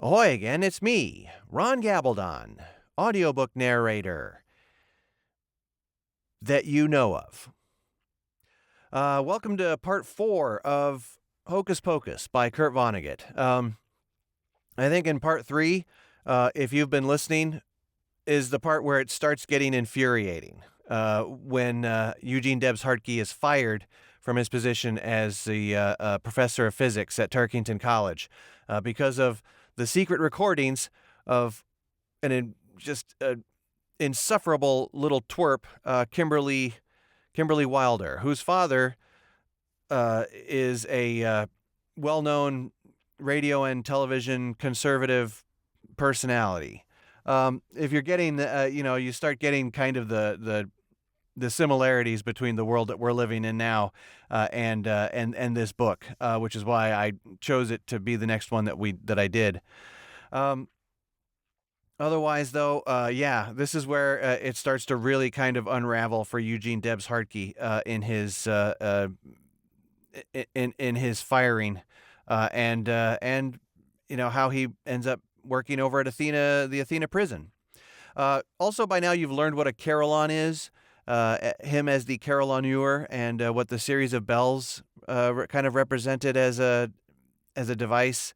Ahoy again, it's me, Ron Gabaldon, audiobook narrator that you know of. Welcome to part 4 of Hocus Pocus by Kurt Vonnegut. I think in part 3, if you've been listening, is the part where it starts getting infuriating. When Eugene Debs Hartke is fired from his position as the professor of physics at Tarkington College because of the secret recordings of just insufferable little twerp, Kimberly Wilder, whose father is a well-known radio and television conservative personality. If you're getting, you start getting kind of the similarities between the world that we're living in now and this book, which is why I chose it to be the next one that I did. Otherwise, though, this is where it starts to really kind of unravel for Eugene Debs Hartke in his firing, and how he ends up working over at the Athena prison. Also, by now you've learned what a carillon is. Him as the carillonneur, and what the series of bells kind of represented as a device,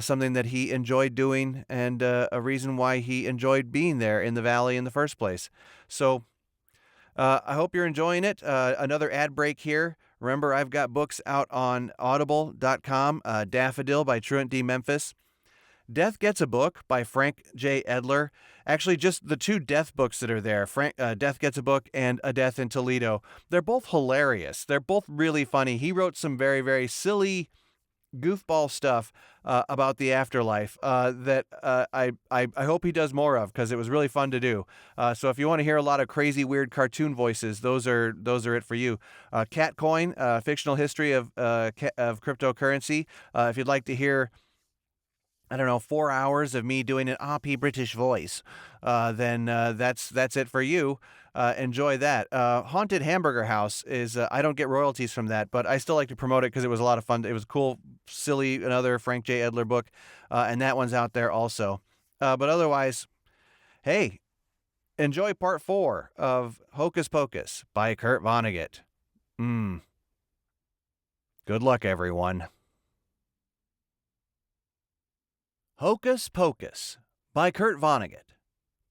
something that he enjoyed doing, and a reason why he enjoyed being there in the valley in the first place. So I hope you're enjoying it. Another ad break here. Remember, I've got books out on audible.com, Daffodil by Truant D. Memphis, Death Gets a Book by Frank J. Edler. Actually, just the two death books that are there, Death Gets a Book and A Death in Toledo. They're both hilarious. They're both really funny. He wrote some very, very silly goofball stuff about the afterlife that I hope he does more of, because it was really fun to do. So if you want to hear a lot of crazy, weird cartoon voices, those are it for you. Catcoin, fictional history of cryptocurrency. If you'd like to hear 4 hours of me doing an oppy British voice, then that's it for you. Enjoy that. Haunted Hamburger House is, I don't get royalties from that, but I still like to promote it because it was a lot of fun. It was cool, silly, another Frank J. Edler book, and that one's out there also. But otherwise, hey, enjoy part 4 of Hocus Pocus by Kurt Vonnegut. Good luck, everyone. Hocus Pocus by Kurt Vonnegut,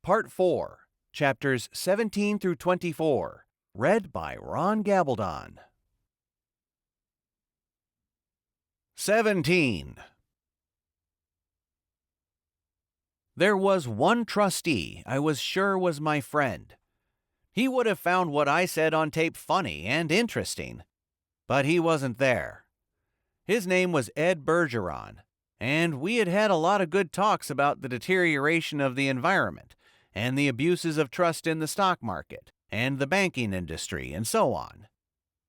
Part 4, Chapters 17 through 24, read by Ron Gabaldon. 17. There was one trustee I was sure was my friend. He would have found what I said on tape funny and interesting, but he wasn't there. His name was Ed Bergeron, and we had had a lot of good talks about the deterioration of the environment and the abuses of trust in the stock market and the banking industry and so on.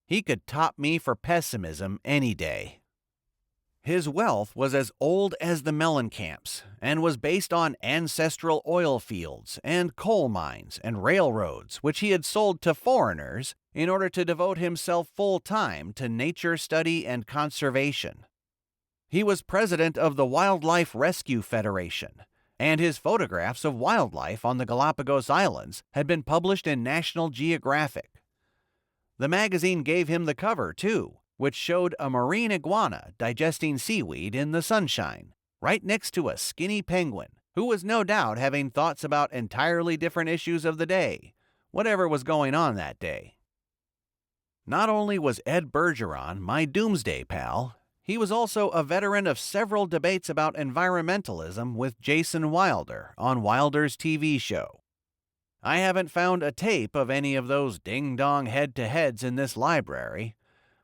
He could top me for pessimism any day. His wealth was as old as the Mellencamp's and was based on ancestral oil fields and coal mines and railroads, which he had sold to foreigners in order to devote himself full-time to nature study and conservation. He was president of the Wildlife Rescue Federation, and his photographs of wildlife on the Galapagos Islands had been published in National Geographic. The magazine gave him the cover, too, which showed a marine iguana digesting seaweed in the sunshine, right next to a skinny penguin, who was no doubt having thoughts about entirely different issues of the day, whatever was going on that day. Not only was Ed Bergeron my doomsday pal, he was also a veteran of several debates about environmentalism with Jason Wilder on Wilder's TV show. I haven't found a tape of any of those ding-dong head-to-heads in this library,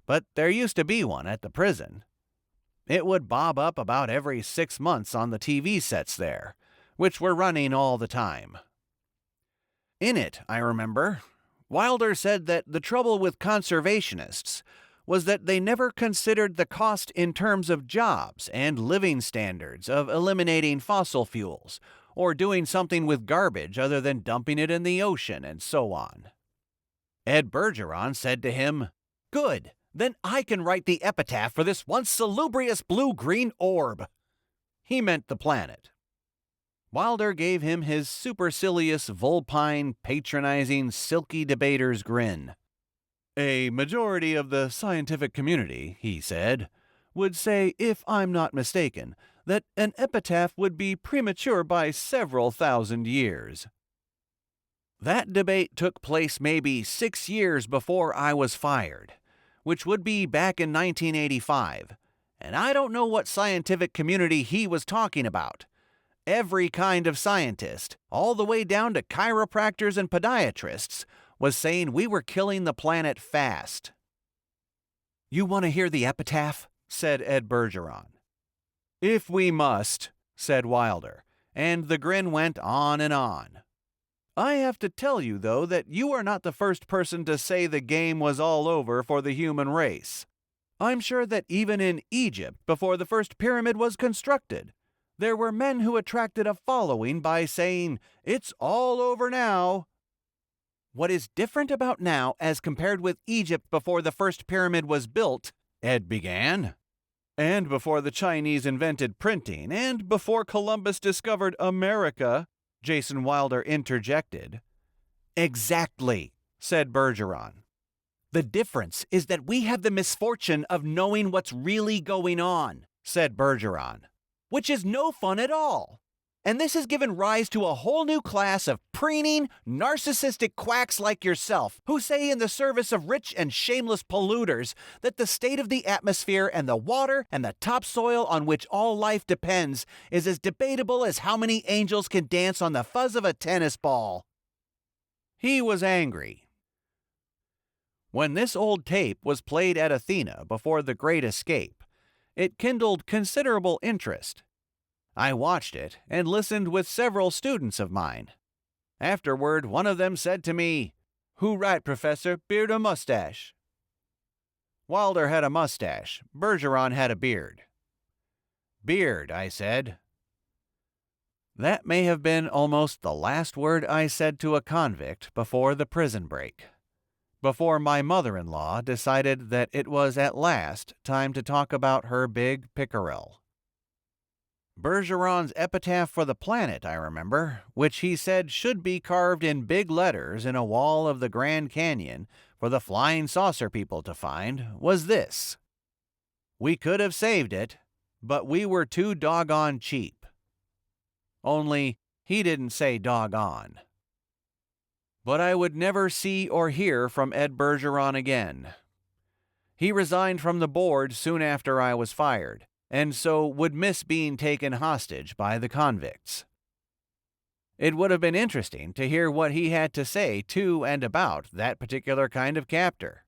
but there used to be one at the prison. It would bob up about every 6 months on the TV sets there, which were running all the time. In it, I remember, Wilder said that the trouble with conservationists was that they never considered the cost in terms of jobs and living standards of eliminating fossil fuels, or doing something with garbage other than dumping it in the ocean and so on. Ed Bergeron said to him, "Good, then I can write the epitaph for this once salubrious blue-green orb." he meant the planet. Wilder gave him his supercilious, vulpine, patronizing, silky debater's grin. A majority of the scientific community, he said, would say, if I'm not mistaken, that an epitaph would be premature by several thousand years. That debate took place maybe 6 years before I was fired, which would be back in 1985, and I don't know what scientific community he was talking about. Every kind of scientist, all the way down to chiropractors and podiatrists, was saying we were killing the planet fast. "You want to hear the epitaph?" said Ed Bergeron. "If we must," said Wilder, and the grin went on and on. "I have to tell you, though, that you are not the first person to say the game was all over for the human race. I'm sure that even in Egypt, before the first pyramid was constructed, there were men who attracted a following by saying, 'It's all over now.' What is different about now as compared with Egypt before the first pyramid was built," Ed began, "and before the Chinese invented printing, and before Columbus discovered America," Jason Wilder interjected. "Exactly," said Bergeron. "The difference is that we have the misfortune of knowing what's really going on," said Bergeron, "which is no fun at all. And this has given rise to a whole new class of preening, narcissistic quacks like yourself, who say in the service of rich and shameless polluters that the state of the atmosphere and the water and the topsoil on which all life depends is as debatable as how many angels can dance on the fuzz of a tennis ball." He was angry. When this old tape was played at Athena before the Great Escape, it kindled considerable interest. I watched it and listened with several students of mine. Afterward, one of them said to me, "Who right, Professor, beard or mustache?" Wilder had a mustache. Bergeron had a beard. "Beard," I said. That may have been almost the last word I said to a convict before the prison break. Before my mother-in-law decided that it was at last time to talk about her big pickerel. Bergeron's epitaph for the planet, I remember, which he said should be carved in big letters in a wall of the Grand Canyon for the flying saucer people to find, was this: "We could have saved it, but we were too doggone cheap." Only, he didn't say doggone. But I would never see or hear from Ed Bergeron again. He resigned from the board soon after I was fired, and so would miss being taken hostage by the convicts. It would have been interesting to hear what he had to say to and about that particular kind of captor.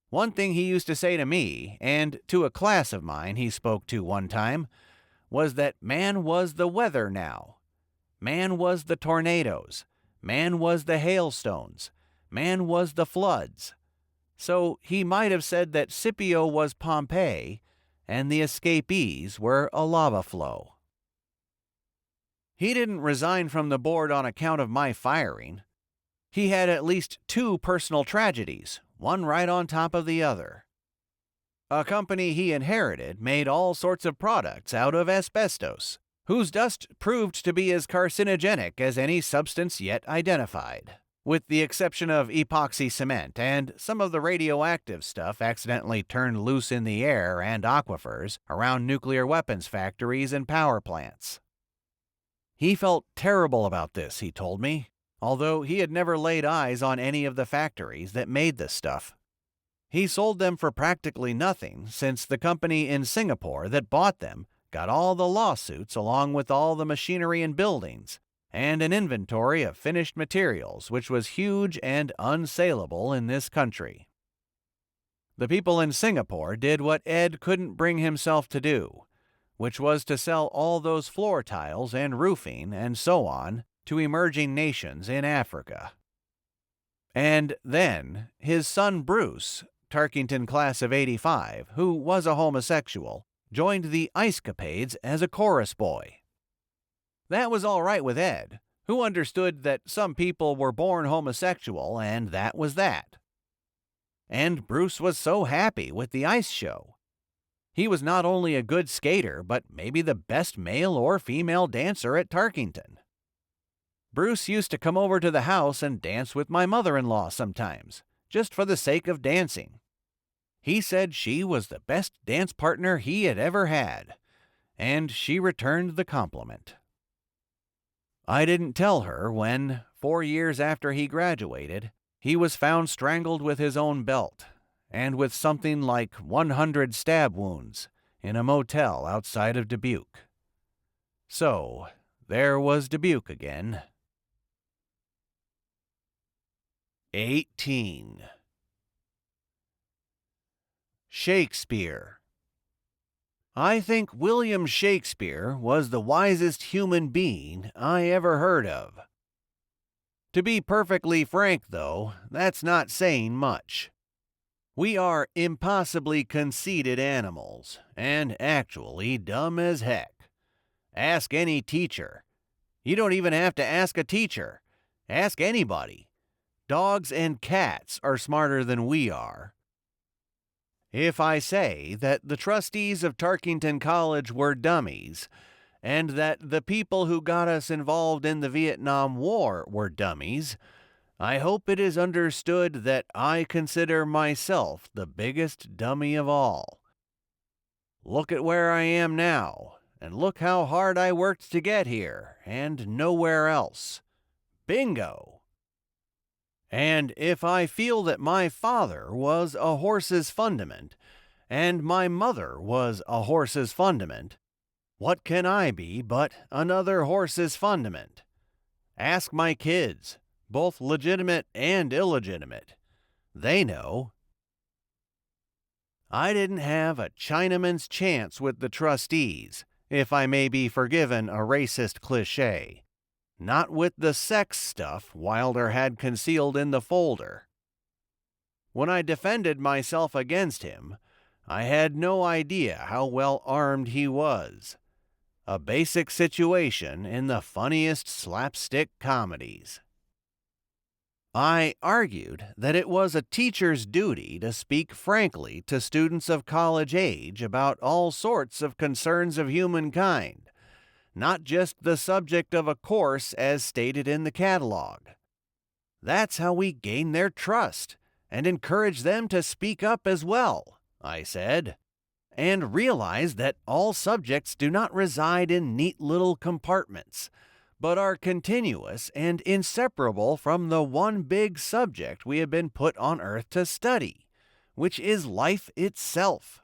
One thing he used to say to me, and to a class of mine he spoke to one time, was that man was the weather now. Man was the tornadoes. Man was the hailstones. Man was the floods. So he might have said that Scipio was Pompeii, and the escapees were a lava flow. He didn't resign from the board on account of my firing. He had at least 2 personal tragedies, one right on top of the other. A company he inherited made all sorts of products out of asbestos, whose dust proved to be as carcinogenic as any substance yet identified, with the exception of epoxy cement and some of the radioactive stuff accidentally turned loose in the air and aquifers around nuclear weapons factories and power plants. He felt terrible about this, he told me, although he had never laid eyes on any of the factories that made this stuff. He sold them for practically nothing, since the company in Singapore that bought them got all the lawsuits along with all the machinery and buildings, and an inventory of finished materials which was huge and unsaleable in this country. The people in Singapore did what Ed couldn't bring himself to do, which was to sell all those floor tiles and roofing and so on to emerging nations in Africa. And then his son Bruce, Tarkington class of '85, who was a homosexual, joined the Ice Capades as a chorus boy. That was all right with Ed, who understood that some people were born homosexual and that was that. And Bruce was so happy with the ice show. He was not only a good skater, but maybe the best male or female dancer at Tarkington. Bruce used to come over to the house and dance with my mother-in-law sometimes, just for the sake of dancing. He said she was the best dance partner he had ever had, and she returned the compliment. I didn't tell her when, 4 years after he graduated, he was found strangled with his own belt, and with something like 100 stab wounds, in a motel outside of Dubuque. So, there was Dubuque again. 18. Shakespeare. I think William Shakespeare was the wisest human being I ever heard of. To be perfectly frank, though, that's not saying much. We are impossibly conceited animals, and actually dumb as heck. Ask any teacher. You don't even have to ask a teacher. Ask anybody. Dogs and cats are smarter than we are. If I say that the trustees of Tarkington College were dummies, and that the people who got us involved in the Vietnam War were dummies, I hope it is understood that I consider myself the biggest dummy of all. Look at where I am now, and look how hard I worked to get here, and nowhere else. Bingo! And if I feel that my father was a horse's fundament, and my mother was a horse's fundament, what can I be but another horse's fundament? Ask my kids, both legitimate and illegitimate. They know. I didn't have a Chinaman's chance with the trustees, if I may be forgiven a racist cliché. Not with the sex stuff Wilder had concealed in the folder. When I defended myself against him, I had no idea how well armed he was. A basic situation in the funniest slapstick comedies. I argued that it was a teacher's duty to speak frankly to students of college age about all sorts of concerns of humankind, not just the subject of a course as stated in the catalog. That's how we gain their trust and encourage them to speak up as well, I said, and realize that all subjects do not reside in neat little compartments, but are continuous and inseparable from the one big subject we have been put on earth to study, which is life itself.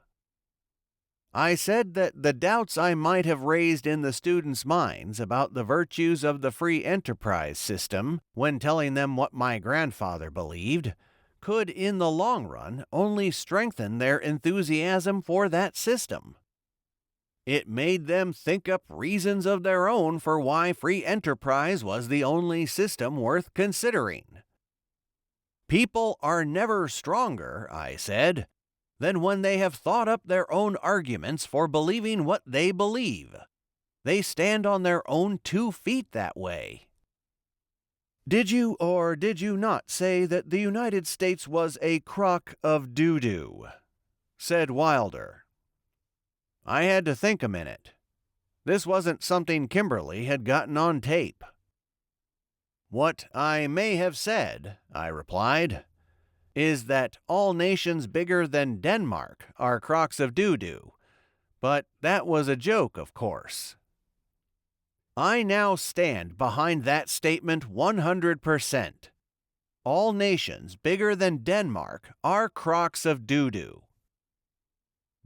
I said that the doubts I might have raised in the students' minds about the virtues of the free enterprise system, when telling them what my grandfather believed, could in the long run only strengthen their enthusiasm for that system. It made them think up reasons of their own for why free enterprise was the only system worth considering. People are never stronger, I said, than when they have thought up their own arguments for believing what they believe. They stand on their own 2 feet that way. Did you or did you not say that the United States was a crock of doo-doo? Said Wilder. I had to think a minute. This wasn't something Kimberly had gotten on tape. What I may have said, I replied, is that all nations bigger than Denmark are crocks of doo-doo, but that was a joke, of course. I now stand behind that statement 100%. All nations bigger than Denmark are crocks of doo-doo.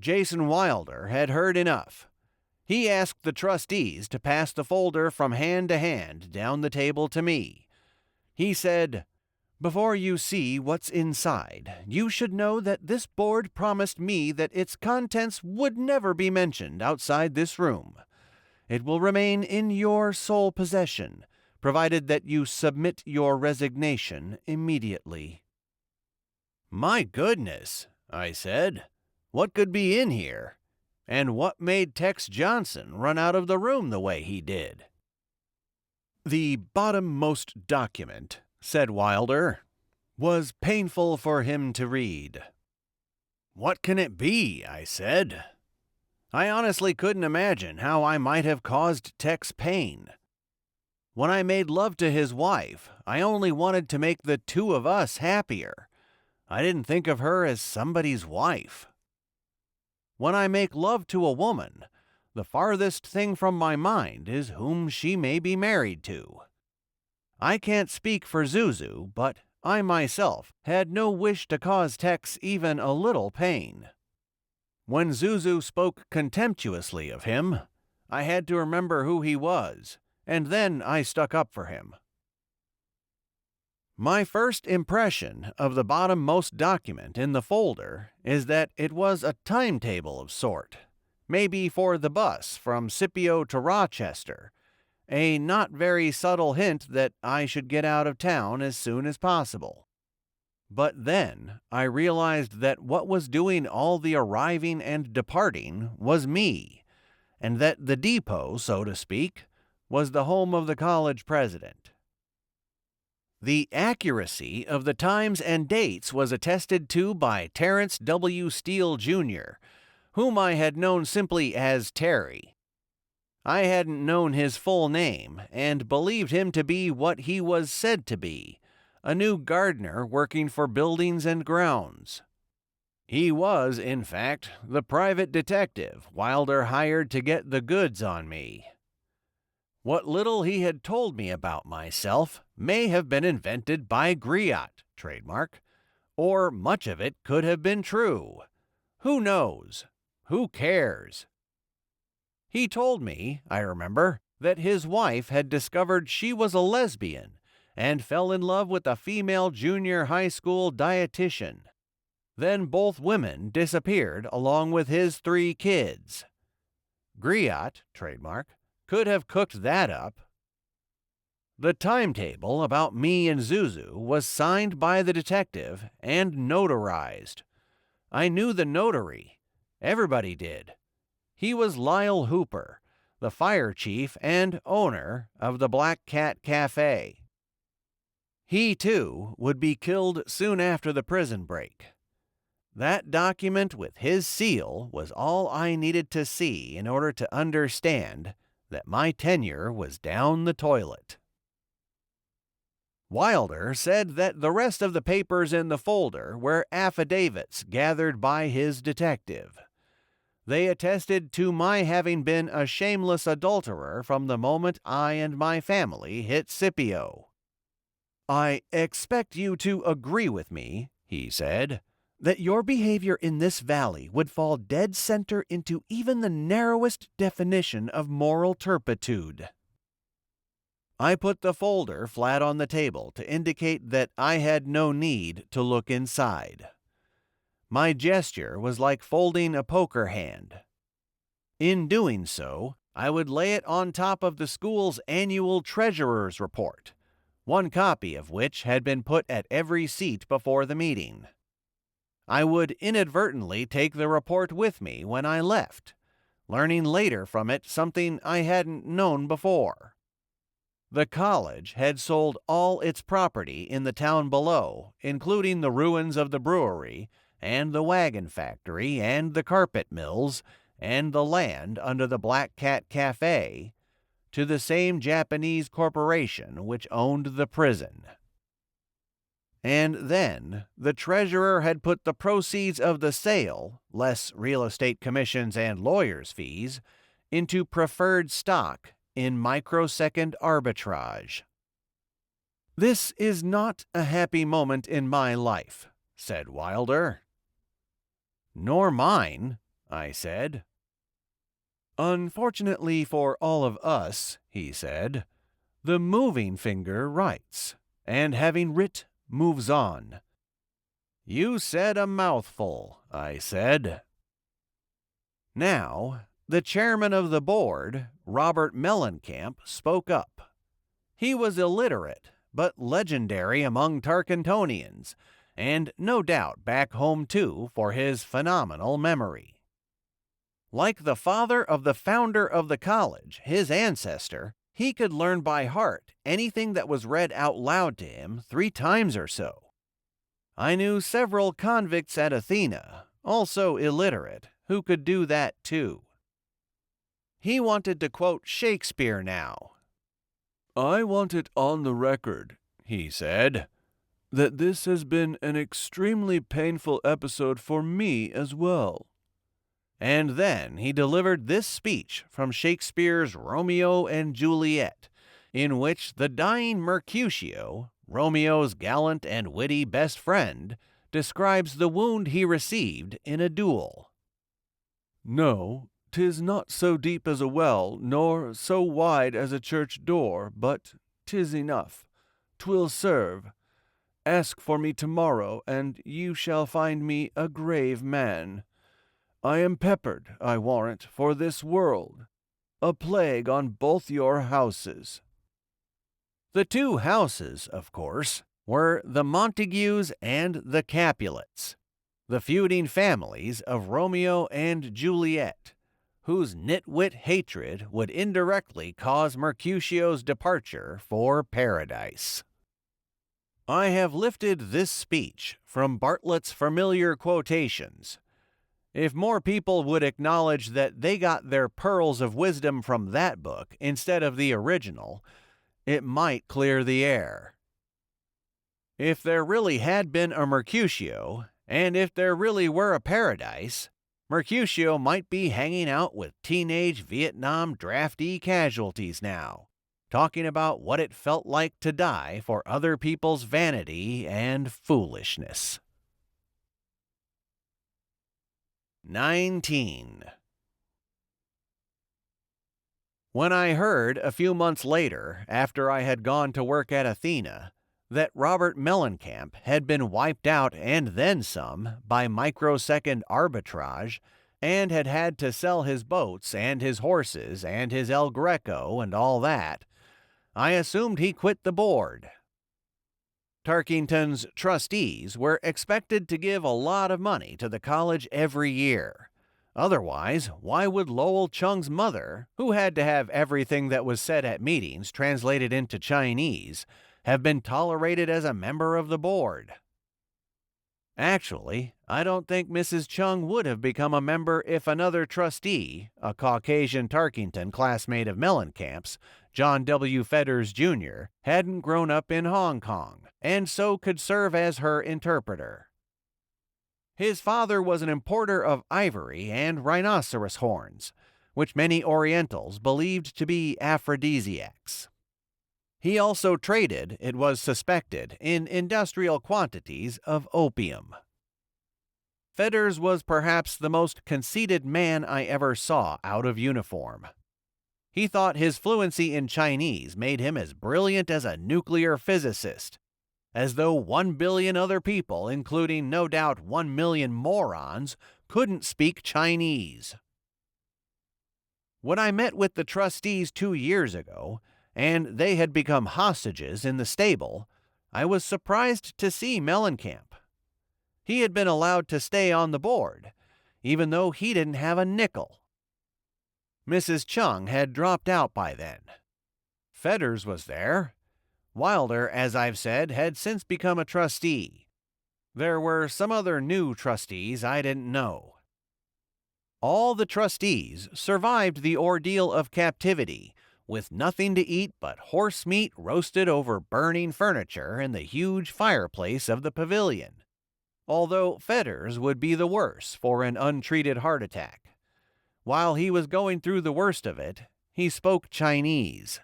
Jason Wilder had heard enough. He asked the trustees to pass the folder from hand to hand down the table to me. He said, "Before you see what's inside, you should know that this board promised me that its contents would never be mentioned outside this room. It will remain in your sole possession, provided that you submit your resignation immediately." My goodness, I said. What could be in here? And what made Tex Johnson run out of the room the way he did? The bottommost document, said Wilder, was painful for him to read. What can it be? I said. I honestly couldn't imagine how I might have caused Tex pain. When I made love to his wife, I only wanted to make the two of us happier. I didn't think of her as somebody's wife. When I make love to a woman, the farthest thing from my mind is whom she may be married to. I can't speak for Zuzu, but I myself had no wish to cause Tex even a little pain. When Zuzu spoke contemptuously of him, I had to remember who he was, and then I stuck up for him. My first impression of the bottommost document in the folder is that it was a timetable of sort, maybe for the bus from Scipio to Rochester, a not very subtle hint that I should get out of town as soon as possible. But then I realized that what was doing all the arriving and departing was me, and that the depot, so to speak, was the home of the college president. The accuracy of the times and dates was attested to by Terrence W. Steele, Jr., whom I had known simply as Terry. I hadn't known his full name and believed him to be what he was said to be, a new gardener working for buildings and grounds. He was, in fact, the private detective Wilder hired to get the goods on me. What little he had told me about myself may have been invented by Griot, trademark, or much of it could have been true. Who knows? Who cares? He told me, I remember, that his wife had discovered she was a lesbian and fell in love with a female junior high school dietitian. Then both women disappeared along with his 3 kids. Griot, trademark, could have cooked that up. The timetable about me and Zuzu was signed by the detective and notarized. I knew the notary. Everybody did. He was Lyle Hooper, the fire chief and owner of the Black Cat Cafe. He, too, would be killed soon after the prison break. That document with his seal was all I needed to see in order to understand that my tenure was down the toilet. Wilder said that the rest of the papers in the folder were affidavits gathered by his detective. They attested to my having been a shameless adulterer from the moment I and my family hit Scipio. "I expect you to agree with me," he said, "that your behavior in this valley would fall dead center into even the narrowest definition of moral turpitude." I put the folder flat on the table to indicate that I had no need to look inside. My gesture was like folding a poker hand. In doing so, I would lay it on top of the school's annual treasurer's report, one copy of which had been put at every seat before the meeting. I would inadvertently take the report with me when I left, learning later from it something I hadn't known before. The college had sold all its property in the town below, including the ruins of the brewery, and the wagon factory, and the carpet mills, and the land under the Black Cat Cafe, to the same Japanese corporation which owned the prison. And then the treasurer had put the proceeds of the sale, less real estate commissions and lawyers' fees, into preferred stock in microsecond arbitrage. "This is not a happy moment in my life," said Wilder. "Nor mine," I said. "Unfortunately for all of us," he said, "the moving finger writes, and having writ, moves on." "You said a mouthful," I said. Now, the chairman of the board, Robert Mellencamp, spoke up. He was illiterate, but legendary among Tarkingtonians, and no doubt back home too for his phenomenal memory. Like the father of the founder of the college, his ancestor, he could learn by heart anything that was read out loud to him 3 times or so. I knew several convicts at Athena, also illiterate, who could do that too. He wanted to quote Shakespeare now. "I want it on the record," he said, "that this has been an extremely painful episode for me as well." And then he delivered this speech from Shakespeare's Romeo and Juliet, in which the dying Mercutio, Romeo's gallant and witty best friend, describes the wound he received in a duel. "No, 'tis not so deep as a well, nor so wide as a church door, but 'tis enough. 'Twill serve. Ask for me tomorrow, and you shall find me a grave man. I am peppered, I warrant, for this world. A plague on both your houses." The two houses, of course, were the Montagues and the Capulets, the feuding families of Romeo and Juliet, whose nitwit hatred would indirectly cause Mercutio's departure for paradise. I have lifted this speech from Bartlett's familiar quotations. If more people would acknowledge that they got their pearls of wisdom from that book instead of the original, it might clear the air. If there really had been a Mercutio, and if there really were a paradise, Mercutio might be hanging out with teenage Vietnam draftee casualties now, talking about what it felt like to die for other people's vanity and foolishness. 19. When I heard a few months later, after I had gone to work at Athena, that Robert Mellencamp had been wiped out and then some by microsecond arbitrage and had had to sell his boats and his horses and his El Greco and all that, I assumed he quit the board. Tarkington's trustees were expected to give a lot of money to the college every year. Otherwise, why would Lowell Chung's mother, who had to have everything that was said at meetings translated into Chinese, have been tolerated as a member of the board? Actually, I don't think Mrs. Chung would have become a member if another trustee, a Caucasian Tarkington classmate of Mellencamp's, John W. Fedders, Jr., hadn't grown up in Hong Kong, and so could serve as her interpreter. His father was an importer of ivory and rhinoceros horns, which many Orientals believed to be aphrodisiacs. He also traded, it was suspected, in industrial quantities of opium. Fedders was perhaps the most conceited man I ever saw out of uniform. He thought his fluency in Chinese made him as brilliant as a nuclear physicist, as though 1 billion other people, including no doubt 1 million morons, couldn't speak Chinese. When I met with the trustees 2 years ago, and they had become hostages in the stable, I was surprised to see Mellencamp. He had been allowed to stay on the board, even though he didn't have a nickel. Mrs. Chung had dropped out by then. Fedders was there. Wilder, as I've said, had since become a trustee. There were some other new trustees I didn't know. All the trustees survived the ordeal of captivity, with nothing to eat but horse meat roasted over burning furniture in the huge fireplace of the pavilion, although Fedders would be the worse for an untreated heart attack. While he was going through the worst of it, he spoke Chinese.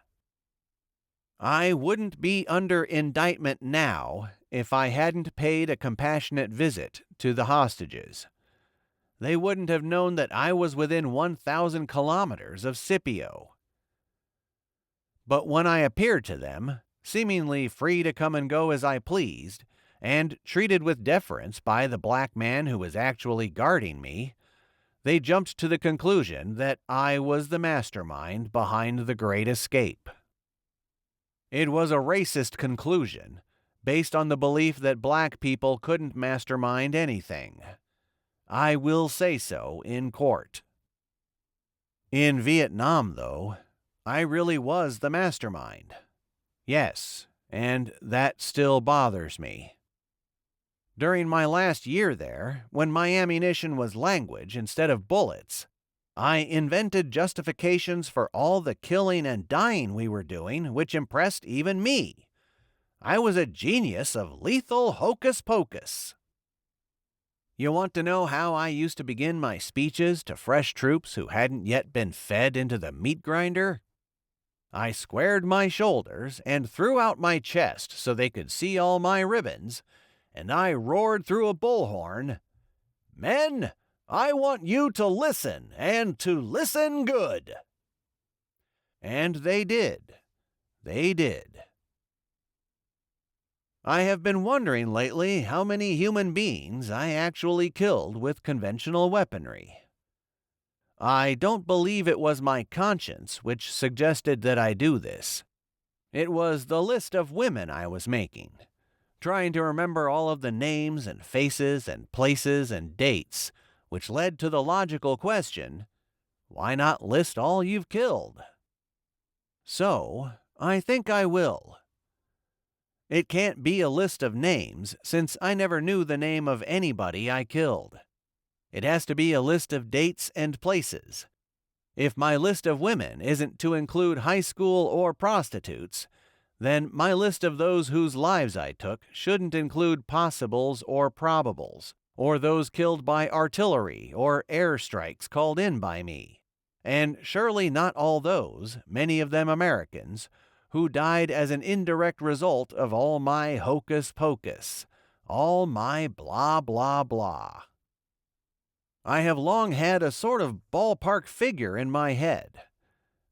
I wouldn't be under indictment now if I hadn't paid a compassionate visit to the hostages. They wouldn't have known that I was within 1,000 kilometers of Scipio. But when I appeared to them, seemingly free to come and go as I pleased, and treated with deference by the black man who was actually guarding me, they jumped to the conclusion that I was the mastermind behind the Great Escape. It was a racist conclusion, based on the belief that black people couldn't mastermind anything. I will say so in court. In Vietnam, though, I really was the mastermind. Yes, and that still bothers me. During my last year there, when my ammunition was language instead of bullets, I invented justifications for all the killing and dying we were doing, which impressed even me. I was a genius of lethal hocus pocus. You want to know how I used to begin my speeches to fresh troops who hadn't yet been fed into the meat grinder? I squared my shoulders and threw out my chest so they could see all my ribbons, and I roared through a bullhorn, "Men, I want you to listen, and to listen good." And they did. They did. I have been wondering lately how many human beings I actually killed with conventional weaponry. I don't believe it was my conscience which suggested that I do this. It was the list of women I was making, trying to remember all of the names and faces and places and dates, which led to the logical question, why not list all you've killed? So, I think I will. It can't be a list of names, since I never knew the name of anybody I killed. It has to be a list of dates and places. If my list of women isn't to include high school or prostitutes, then my list of those whose lives I took shouldn't include possibles or probables, or those killed by artillery or airstrikes called in by me. And surely not all those, many of them Americans, who died as an indirect result of all my hocus pocus, all my blah blah blah. I have long had a sort of ballpark figure in my head.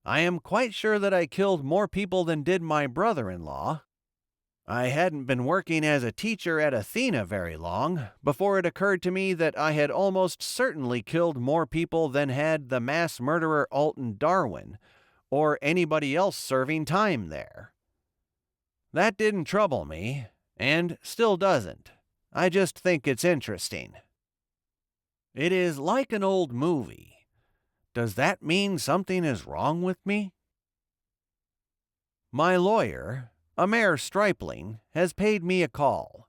I am quite sure that I killed more people than did my brother-in-law. I hadn't been working as a teacher at Athena very long before it occurred to me that I had almost certainly killed more people than had the mass murderer Alton Darwin, or anybody else serving time there. That didn't trouble me, and still doesn't. I just think it's interesting. It is like an old movie. Does that mean something is wrong with me? My lawyer, a Mayor Stripling, has paid me a call.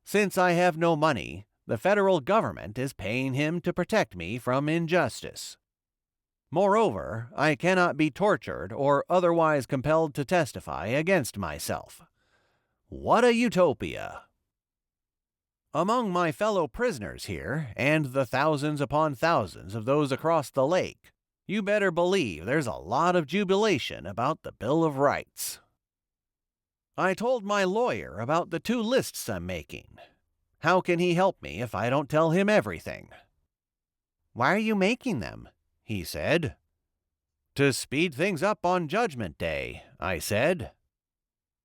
Since I have no money, the federal government is paying him to protect me from injustice. Moreover, I cannot be tortured or otherwise compelled to testify against myself. What a utopia! Among my fellow prisoners here, and the thousands upon thousands of those across the lake, you better believe there's a lot of jubilation about the Bill of Rights. I told my lawyer about the 2 lists I'm making. How can he help me if I don't tell him everything? "Why are you making them?" he said. "To speed things up on Judgment Day," I said.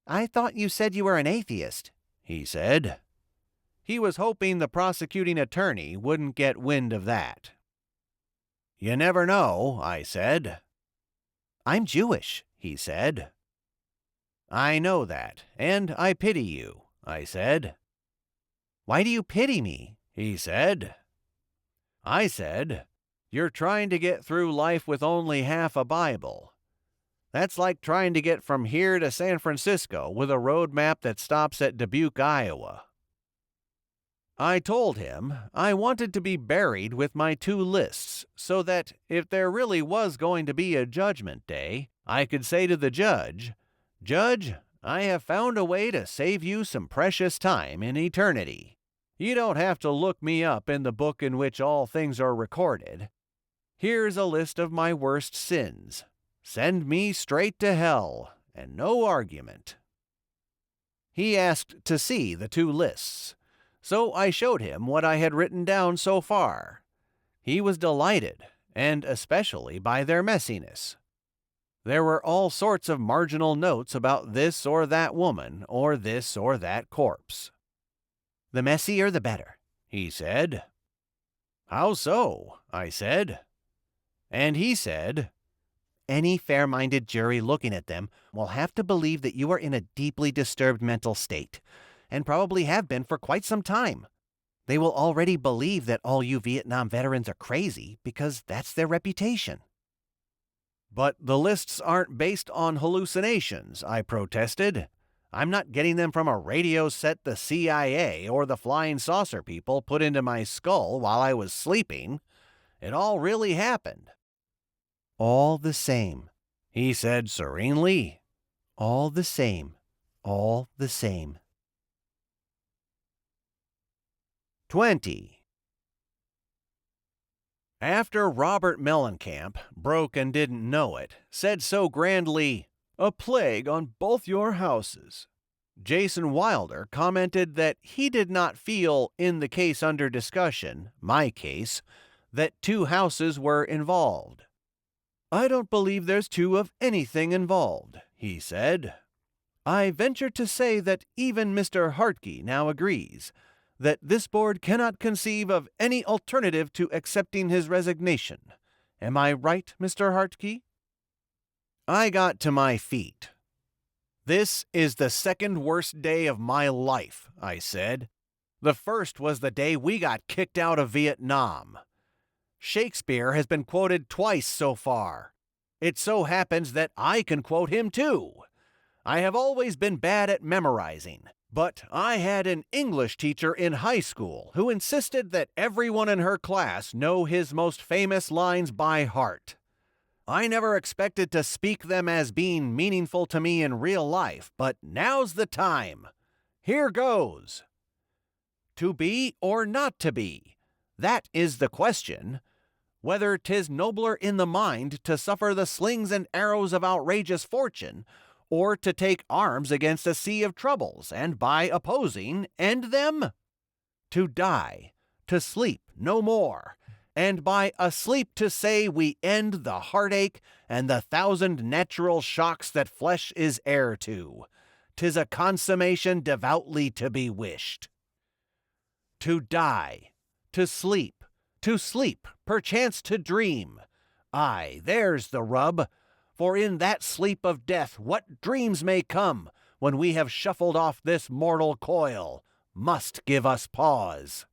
"I thought you said you were an atheist," he said. He was hoping the prosecuting attorney wouldn't get wind of that. "You never know," I said. "I'm Jewish," he said. "I know that, and I pity you," I said. "Why do you pity me?" he said. I said, "You're trying to get through life with only half a Bible. That's like trying to get from here to San Francisco with a road map that stops at Dubuque, Iowa." I told him I wanted to be buried with my 2 lists so that if there really was going to be a judgment day, I could say to the judge, "Judge, I have found a way to save you some precious time in eternity. You don't have to look me up in the book in which all things are recorded. Here's a list of my worst sins. Send me straight to hell, and no argument." He asked to see the 2 lists, so I showed him what I had written down so far. He was delighted, and especially by their messiness. There were all sorts of marginal notes about this or that woman, or this or that corpse. "The messier the better," he said. "How so?" I said. And he said, "Any fair-minded jury looking at them will have to believe that you are in a deeply disturbed mental state, and probably have been for quite some time. They will already believe that all you Vietnam veterans are crazy because that's their reputation." "But the lists aren't based on hallucinations," I protested. "I'm not getting them from a radio set the CIA or the flying saucer people put into my skull while I was sleeping. It all really happened. All the same, he said serenely. All the same. All the same. 20. After Robert Mellencamp, broke and didn't know it, said so grandly, "A plague on both your houses," Jason Wilder commented that he did not feel, in the case under discussion, my case, that two houses were involved. "I don't believe there's two of anything involved," he said. "I venture to say that even Mr. Hartke now agrees that this board cannot conceive of any alternative to accepting his resignation. Am I right, Mr. Hartke?" I got to my feet. "This is the second worst day of my life," I said. "The first was the day we got kicked out of Vietnam. Shakespeare has been quoted twice so far. It so happens that I can quote him too. I have always been bad at memorizing, but I had an English teacher in high school who insisted that everyone in her class know his most famous lines by heart. I never expected to speak them as being meaningful to me in real life, but now's the time. Here goes. To be or not to be, that is the question. Whether 'tis nobler in the mind to suffer the slings and arrows of outrageous fortune, or to take arms against a sea of troubles, and by opposing end them? To die, to sleep no more, and by a sleep to say we end the heartache and the thousand natural shocks that flesh is heir to. 'Tis a consummation devoutly to be wished. To die, to sleep, perchance to dream. Aye, there's the rub. For in that sleep of death what dreams may come when we have shuffled off this mortal coil must give us pause.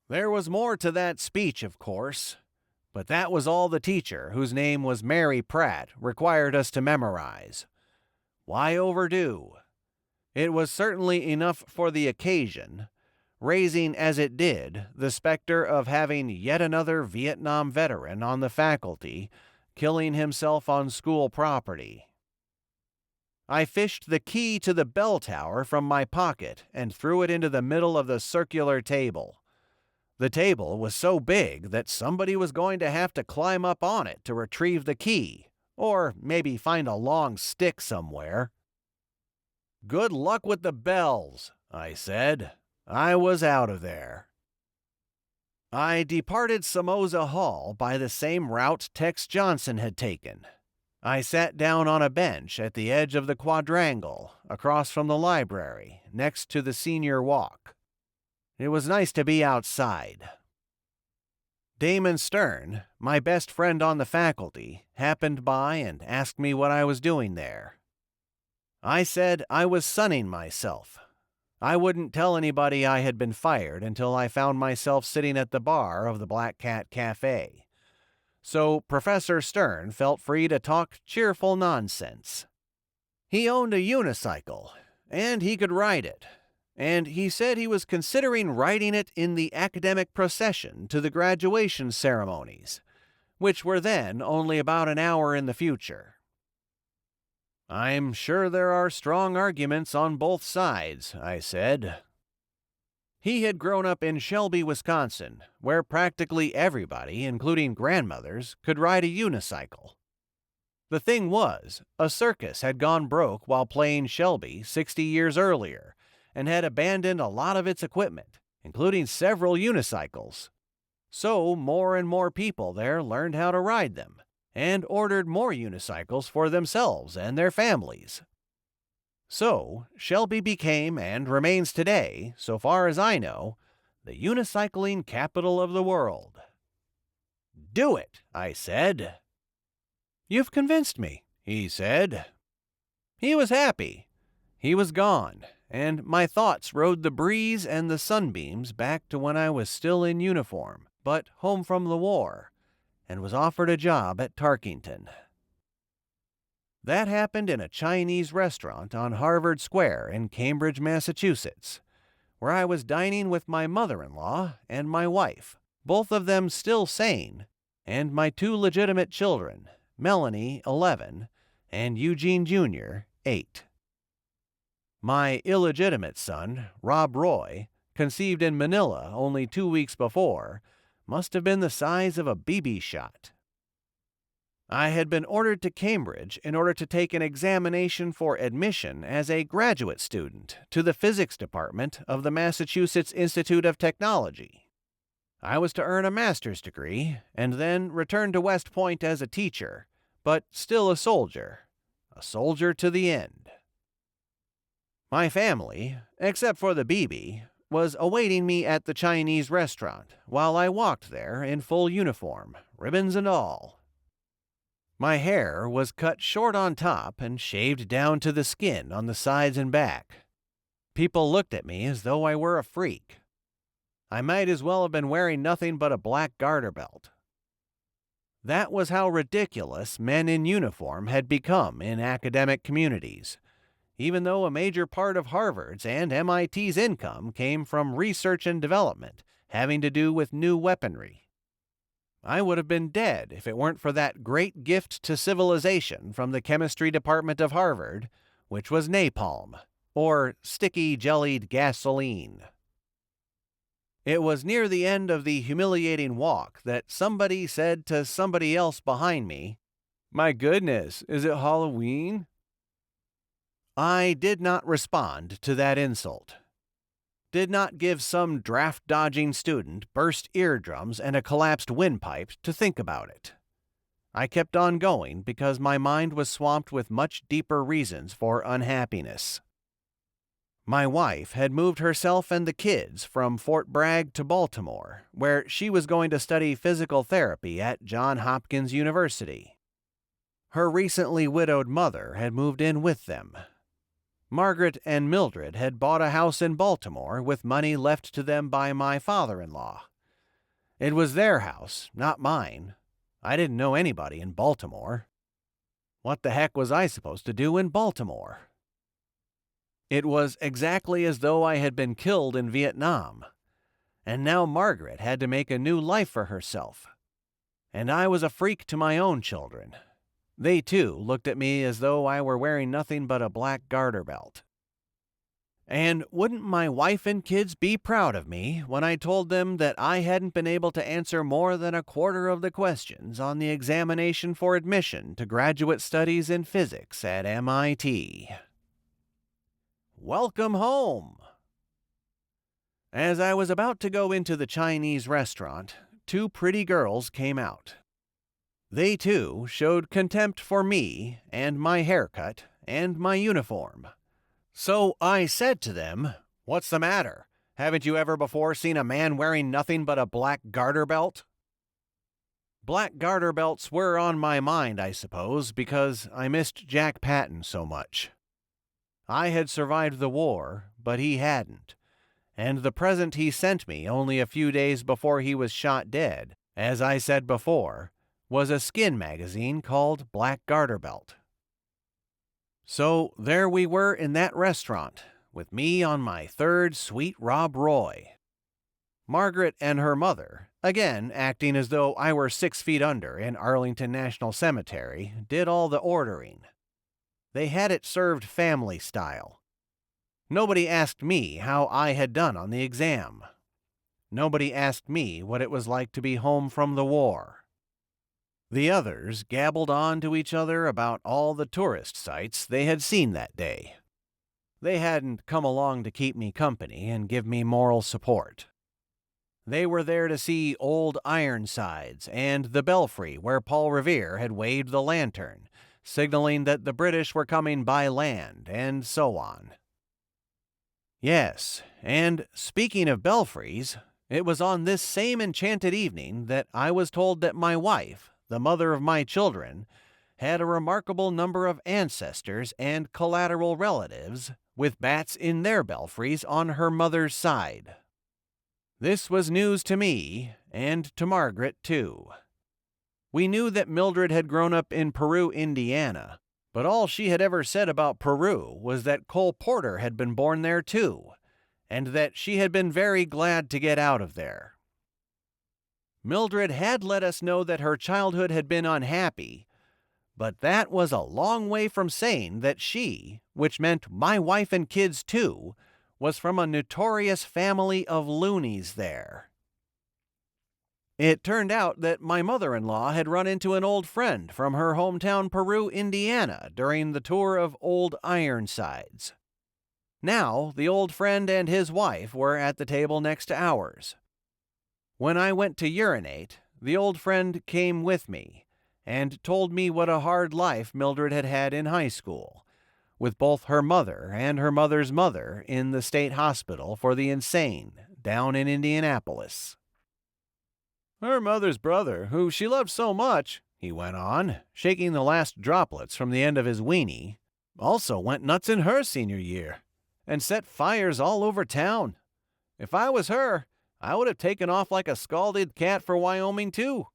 There was more to that speech, of course, but that was all the teacher, whose name was Mary Pratt, required us to memorize. Why overdo? It was certainly enough for the occasion, raising as it did the specter of having yet another Vietnam veteran on the faculty killing himself on school property. I fished the key to the bell tower from my pocket and threw it into the middle of the circular table. The table was so big that somebody was going to have to climb up on it to retrieve the key, or maybe find a long stick somewhere. Good luck with the bells, I said. I was out of there. I departed Somoza Hall by the same route Tex Johnson had taken. I sat down on a bench at the edge of the quadrangle, across from the library, next to the senior walk. It was nice to be outside. Damon Stern, my best friend on the faculty, happened by and asked me what I was doing there. I said I was sunning myself. I wouldn't tell anybody I had been fired until I found myself sitting at the bar of the Black Cat Cafe. So Professor Stern felt free to talk cheerful nonsense. He owned a unicycle, and he could ride it, and he said he was considering riding it in the academic procession to the graduation ceremonies, which were then only about an hour in the future. I'm sure there are strong arguments on both sides, I said. He had grown up in Shelby, Wisconsin, where practically everybody, including grandmothers, could ride a unicycle. The thing was, a circus had gone broke while playing Shelby 60 years earlier, and had abandoned a lot of its equipment, including several unicycles. So more and more people there learned how to ride them, and ordered more unicycles for themselves and their families. So, Shelby became, and remains today, so far as I know, the unicycling capital of the world. Do it, I said. You've convinced me, he said. He was happy. He was gone, and my thoughts rode the breeze and the sunbeams back to when I was still in uniform, but home from the war, and was offered a job at Tarkington. That happened in a Chinese restaurant on Harvard Square in Cambridge, Massachusetts, where I was dining with my mother-in-law and my wife. both of them still sane, and my two legitimate children, Melanie, 11, and Eugene Jr., 8. My illegitimate son, Rob Roy, conceived in Manila only 2 weeks before, must have been the size of a BB shot. I had been ordered to Cambridge in order to take an examination for admission as a graduate student to the physics department of the Massachusetts Institute of Technology. I was to earn a master's degree and then return to West Point as a teacher, but still a soldier to the end. My family, except for the BB, was awaiting me at the Chinese restaurant while I walked there in full uniform, ribbons and all. My hair was cut short on top and shaved down to the skin on the sides and back. People looked at me as though I were a freak. I might as well have been wearing nothing but a black garter belt. That was how ridiculous men in uniform had become in academic communities, even though a major part of Harvard's and MIT's income came from research and development having to do with new weaponry. I would have been dead if it weren't for that great gift to civilization from the chemistry department of Harvard, which was napalm, or sticky jellied gasoline. It was near the end of the humiliating walk that somebody said to somebody else behind me, "My goodness, is it Halloween?" I did not respond to that insult. Did not give some draft-dodging student burst eardrums and a collapsed windpipe to think about it. I kept on going because my mind was swamped with much deeper reasons for unhappiness. My wife had moved herself and the kids from Fort Bragg to Baltimore, where she was going to study physical therapy at Johns Hopkins University. Her recently widowed mother had moved in with them. Margaret and Mildred had bought a house in Baltimore with money left to them by my father-in-law. It was their house, not mine. I didn't know anybody in Baltimore. What the heck was I supposed to do in Baltimore? It was exactly as though I had been killed in Vietnam, and now Margaret had to make a new life for herself. And I was a freak to my own children. They, too, looked at me as though I were wearing nothing but a black garter belt. And wouldn't my wife and kids be proud of me when I told them that I hadn't been able to answer more than a quarter of the questions on the examination for admission to graduate studies in physics at MIT? Welcome home! As I was about to go into the Chinese restaurant, two pretty girls came out. They, too, showed contempt for me and my haircut and my uniform. So I said to them, "What's the matter? Haven't you ever before seen a man wearing nothing but a black garter belt?" Black garter belts were on my mind, I suppose, because I missed Jack Patton so much. I had survived the war, but he hadn't, and the present he sent me only a few days before he was shot dead, as I said before, was a skin magazine called Black Garter Belt. So there we were in that restaurant, with me on my third sweet Rob Roy. Margaret and her mother, again acting as though I were 6 feet under in Arlington National Cemetery, did all the ordering. They had it served family style. Nobody asked me how I had done on the exam. Nobody asked me what it was like to be home from the war. The others gabbled on to each other about all the tourist sites they had seen that day. They hadn't come along to keep me company and give me moral support. They were there to see old Ironsides and the belfry where Paul Revere had waved the lantern, signaling that the British were coming by land, and so on. Yes, and speaking of belfries, it was on this same enchanted evening that I was told that my wife, the mother of my children, had a remarkable number of ancestors and collateral relatives with bats in their belfries on her mother's side. This was news to me, and to Margaret, too. We knew that Mildred had grown up in Peru, Indiana, but all she had ever said about Peru was that Cole Porter had been born there, too, and that she had been very glad to get out of there. Mildred had let us know that her childhood had been unhappy, but that was a long way from saying that she, which meant my wife and kids too, was from a notorious family of loonies there. It turned out that my mother-in-law had run into an old friend from her hometown Peru, Indiana, during the tour of Old Ironsides. Now, the old friend and his wife were at the table next to ours. When I went to urinate, the old friend came with me and told me what a hard life Mildred had had in high school, with both her mother and her mother's mother in the state hospital for the insane down in Indianapolis. Her mother's brother, who she loved so much, he went on, shaking the last droplets from the end of his weenie, also went nuts in her senior year, and set fires all over town. If I was her, I would have taken off like a scalded cat for Wyoming, too.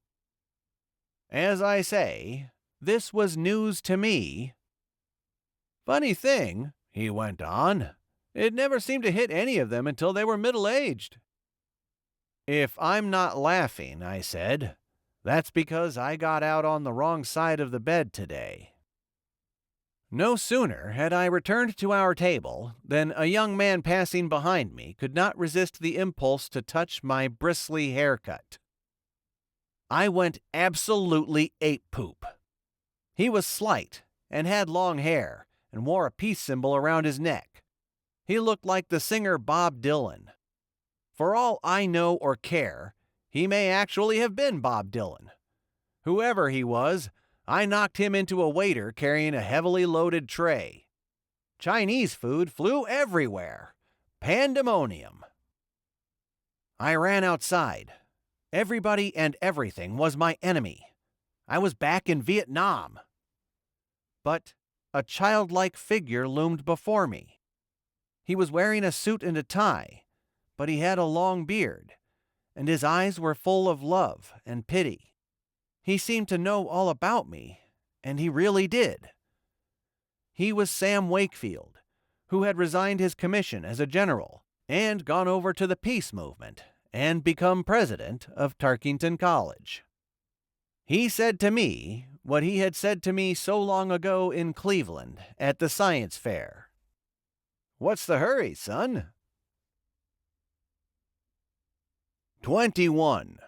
As I say, this was news to me. Funny thing, he went on, it never seemed to hit any of them until they were middle-aged. If I'm not laughing, I said, that's because I got out on the wrong side of the bed today. No sooner had I returned to our table than a young man passing behind me could not resist the impulse to touch my bristly haircut. I went absolutely ape-poop. He was slight and had long hair and wore a peace symbol around his neck. He looked like the singer Bob Dylan. For all I know or care, he may actually have been Bob Dylan. Whoever he was, I knocked him into a waiter carrying a heavily loaded tray. Chinese food flew everywhere. Pandemonium. I ran outside. Everybody and everything was my enemy. I was back in Vietnam. But a childlike figure loomed before me. He was wearing a suit and a tie, but he had a long beard, and his eyes were full of love and pity. He seemed to know all about me, and he really did. He was Sam Wakefield, who had resigned his commission as a general and gone over to the peace movement and become president of Tarkington College. He said to me what he had said to me so long ago in Cleveland at the science fair. "What's the hurry, son?" 21.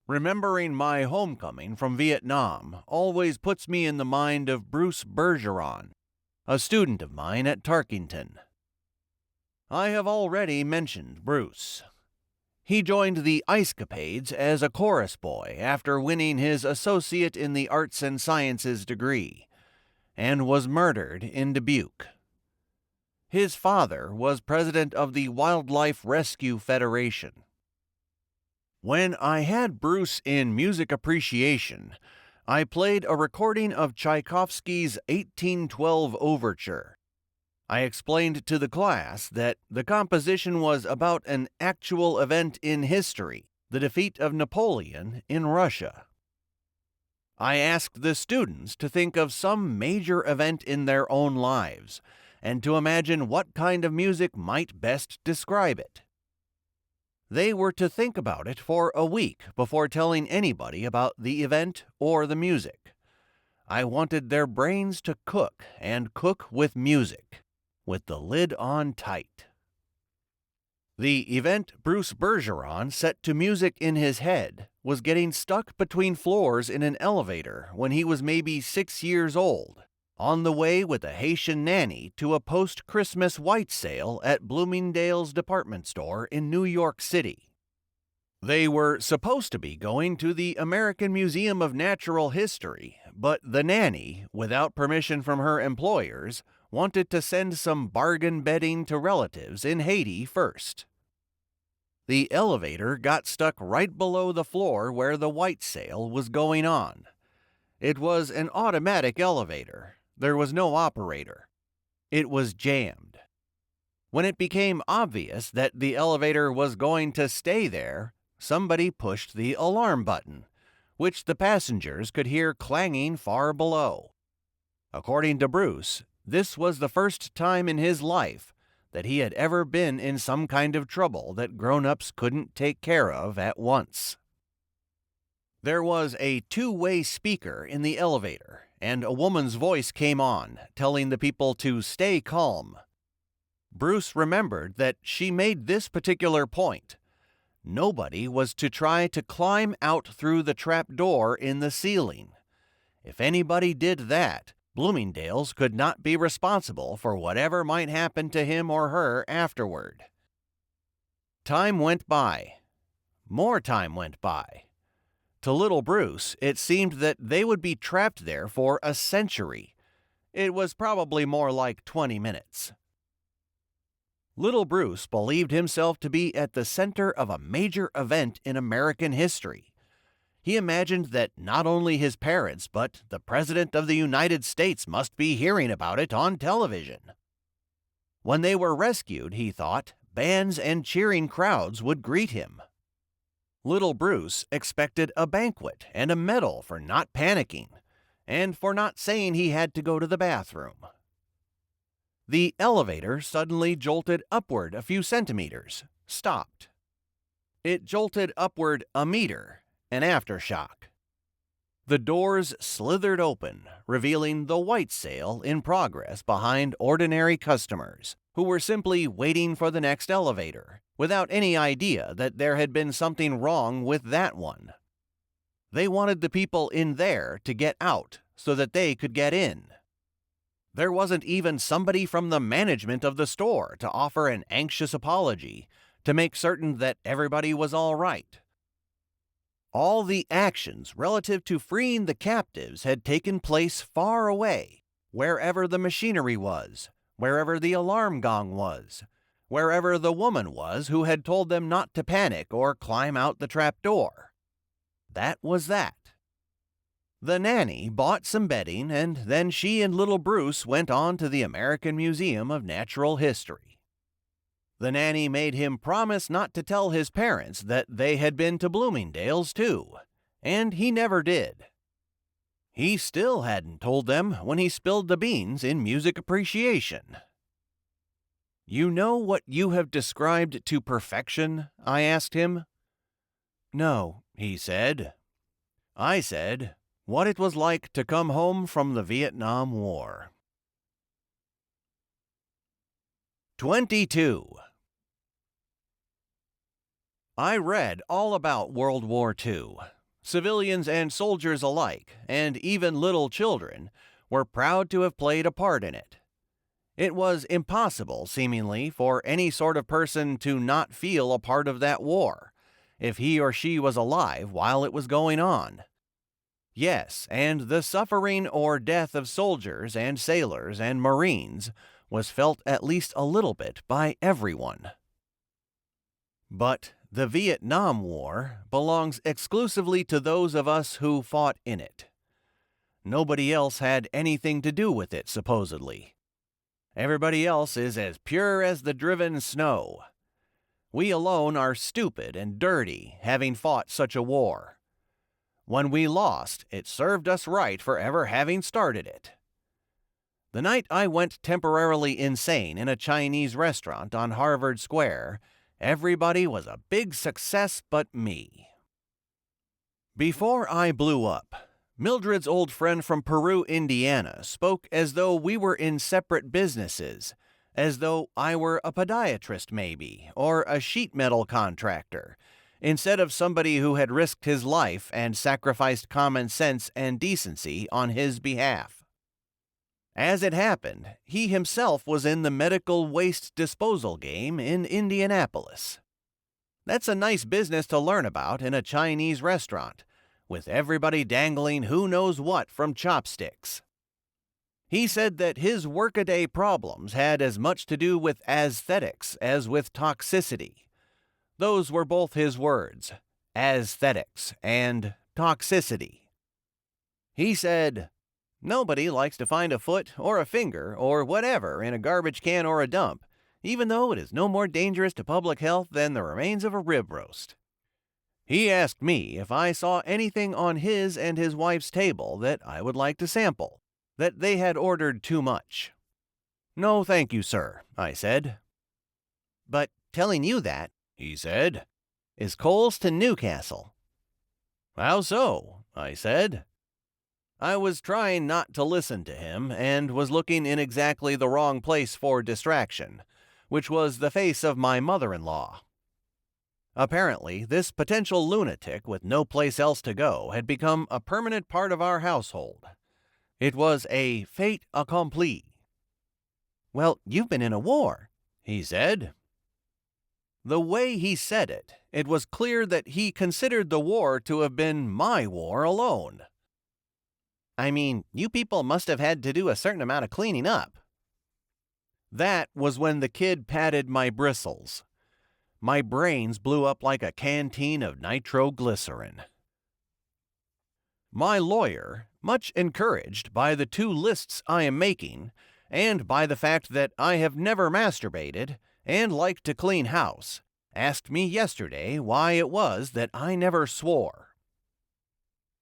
Remembering my homecoming from Vietnam always puts me in the mind of Bruce Bergeron, a student of mine at Tarkington. I have already mentioned Bruce. He joined the Ice Capades as a chorus boy after winning his Associate in the Arts and Sciences degree, and was murdered in Dubuque. His father was president of the Wildlife Rescue Federation. When I had Bruce in music appreciation, I played a recording of Tchaikovsky's 1812 Overture. I explained to the class that the composition was about an actual event in history, the defeat of Napoleon in Russia. I asked the students to think of some major event in their own lives, and to imagine what kind of music might best describe it. They were to think about it for a week before telling anybody about the event or the music. I wanted their brains to cook, and cook with music, with the lid on tight. The event Bruce Bergeron set to music in his head was getting stuck between floors in an elevator when he was maybe 6 years old, on the way with a Haitian nanny to a post-Christmas white sale at Bloomingdale's department store in New York City. They were supposed to be going to the American Museum of Natural History, but the nanny, without permission from her employers, wanted to send some bargain bedding to relatives in Haiti first. The elevator got stuck right below the floor where the white sale was going on. It was an automatic elevator. There was no operator. It was jammed. When it became obvious that the elevator was going to stay there, somebody pushed the alarm button, which the passengers could hear clanging far below. According to Bruce, this was the first time in his life that he had ever been in some kind of trouble that grown-ups couldn't take care of at once. There was a two-way speaker in the elevator, and a woman's voice came on, telling the people to stay calm. Bruce remembered that she made this particular point. Nobody was to try to climb out through the trap door in the ceiling. If anybody did that, Bloomingdale's could not be responsible for whatever might happen to him or her afterward. Time went by. More time went by. To little Bruce, it seemed that they would be trapped there for a century. It was probably more like 20 minutes. Little Bruce believed himself to be at the center of a major event in American history. He imagined that not only his parents, but the President of the United States must be hearing about it on television. When they were rescued, he thought, bands and cheering crowds would greet him. Little Bruce expected a banquet and a medal for not panicking, and for not saying he had to go to the bathroom. The elevator suddenly jolted upward a few centimeters, stopped. It jolted upward a meter, an aftershock. The doors slithered open, revealing the white sale in progress behind ordinary customers, who were simply waiting for the next elevator, without any idea that there had been something wrong with that one. They wanted the people in there to get out so that they could get in. There wasn't even somebody from the management of the store to offer an anxious apology to make certain that everybody was all right. All the actions relative to freeing the captives had taken place far away, wherever the machinery was, wherever the alarm gong was, wherever the woman was who had told them not to panic or climb out the trapdoor. That was that. The nanny bought some bedding, and then she and little Bruce went on to the American Museum of Natural History. The nanny made him promise not to tell his parents that they had been to Bloomingdale's too, and he never did. He still hadn't told them when he spilled the beans in music appreciation. "You know what you have described to perfection?" I asked him. "No," he said. I said, what it was like to come home from the Vietnam War. 22. I read all about World War II. Civilians and soldiers alike, and even little children, were proud to have played a part in it. It was impossible, seemingly, for any sort of person to not feel a part of that war, if he or she was alive while it was going on. Yes, and the suffering or death of soldiers and sailors and Marines was felt at least a little bit by everyone. But the Vietnam War belongs exclusively to those of us who fought in it. Nobody else had anything to do with it, supposedly. Everybody else is as pure as the driven snow. We alone are stupid and dirty, having fought such a war. When we lost, it served us right for ever having started it. The night I went temporarily insane in a Chinese restaurant on Harvard Square, everybody was a big success but me. Before I blew up, Mildred's old friend from Peru, Indiana, spoke as though we were in separate businesses, as though I were a podiatrist maybe, or a sheet metal contractor, instead of somebody who had risked his life and sacrificed common sense and decency on his behalf. As it happened, he himself was in the medical waste disposal game in Indianapolis. That's a nice business to learn about in a Chinese restaurant, with everybody dangling who knows what from chopsticks. He said that his workaday problems had as much to do with aesthetics as with toxicity. Those were both his words, aesthetics and toxicity. He said, "Nobody likes to find a foot or a finger or whatever in a garbage can or a dump, even though it is no more dangerous to public health than the remains of a rib roast." He asked me if I saw anything on his and his wife's table that I would like to sample, that they had ordered too much. "No, thank you, sir," I said. But telling you that, he said, is coals to Newcastle. How so? I said. I was trying not to listen to him and was looking in exactly the wrong place for distraction, which was the face of my mother-in-law. Apparently, this potential lunatic with no place else to go had become a permanent part of our household. It was a fait accompli. Well, you've been in a war, he said. The way he said it, it was clear that he considered the war to have been my war alone. I mean, you people must have had to do a certain amount of cleaning up. That was when the kid patted my bristles. My brains blew up like a canteen of nitroglycerin. My lawyer, much encouraged by the 2 lists I am making, and by the fact that I have never masturbated and like to clean house, asked me yesterday why it was that I never swore.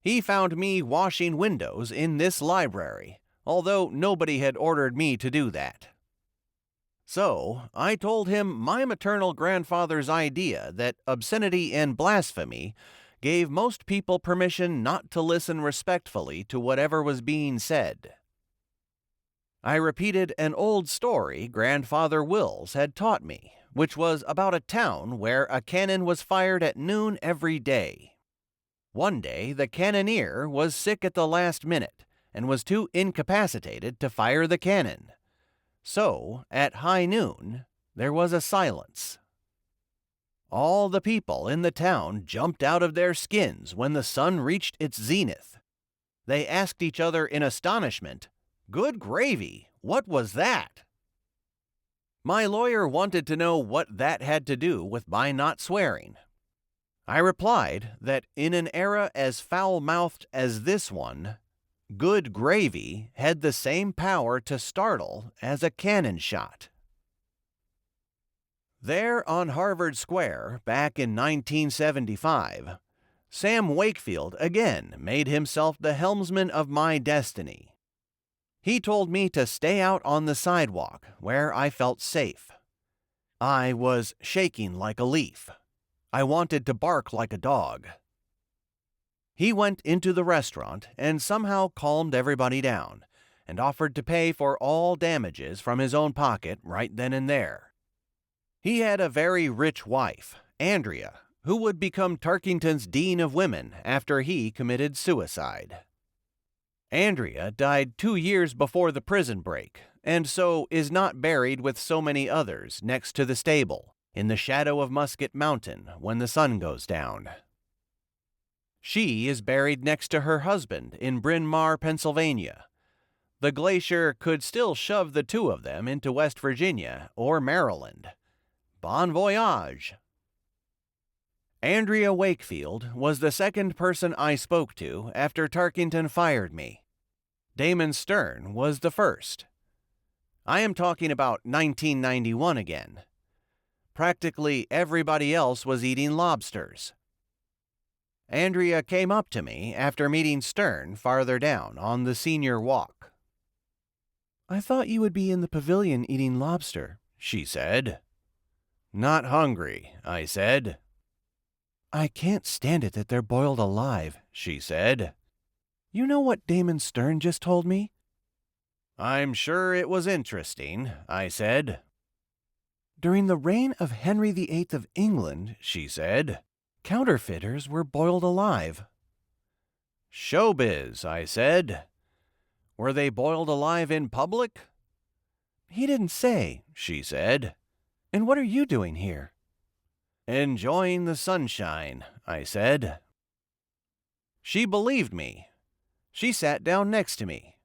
He found me washing windows in this library, although nobody had ordered me to do that. So, I told him my maternal grandfather's idea that obscenity and blasphemy gave most people permission not to listen respectfully to whatever was being said. I repeated an old story Grandfather Wills had taught me, which was about a town where a cannon was fired at noon every day. One day, the cannoneer was sick at the last minute and was too incapacitated to fire the cannon. So, at high noon, there was a silence. All the people in the town jumped out of their skins when the sun reached its zenith. They asked each other in astonishment, "Good gravy, what was that?" My lawyer wanted to know what that had to do with my not swearing. I replied that in an era as foul-mouthed as this one, good gravy had the same power to startle as a cannon shot. There on Harvard Square, back in 1975, Sam Wakefield again made himself the helmsman of my destiny. He told me to stay out on the sidewalk, where I felt safe. I was shaking like a leaf. I wanted to bark like a dog. He went into the restaurant and somehow calmed everybody down, and offered to pay for all damages from his own pocket right then and there. He had a very rich wife, Andrea, who would become Tarkington's Dean of Women after he committed suicide. Andrea died 2 years before the prison break, and so is not buried with so many others next to the stable, in the shadow of Musket Mountain when the sun goes down. She is buried next to her husband in Bryn Mawr, Pennsylvania. The glacier could still shove the 2 of them into West Virginia or Maryland. Bon voyage! Andrea Wakefield was the second person I spoke to after Tarkington fired me. Damon Stern was the first. I am talking about 1991 again. Practically everybody else was eating lobsters. Andrea came up to me after meeting Stern farther down on the senior walk. "I thought you would be in the pavilion eating lobster," she said. "Not hungry," I said. "I can't stand it that they're boiled alive," she said. "You know what Damon Stern just told me?" "I'm sure it was interesting," I said. "During the reign of Henry VIII of England," she said, "counterfeiters were boiled alive." "Showbiz," I said. "Were they boiled alive in public?" "He didn't say," she said. "And what are you doing here?" "Enjoying the sunshine," I said. She believed me. She sat down next to me.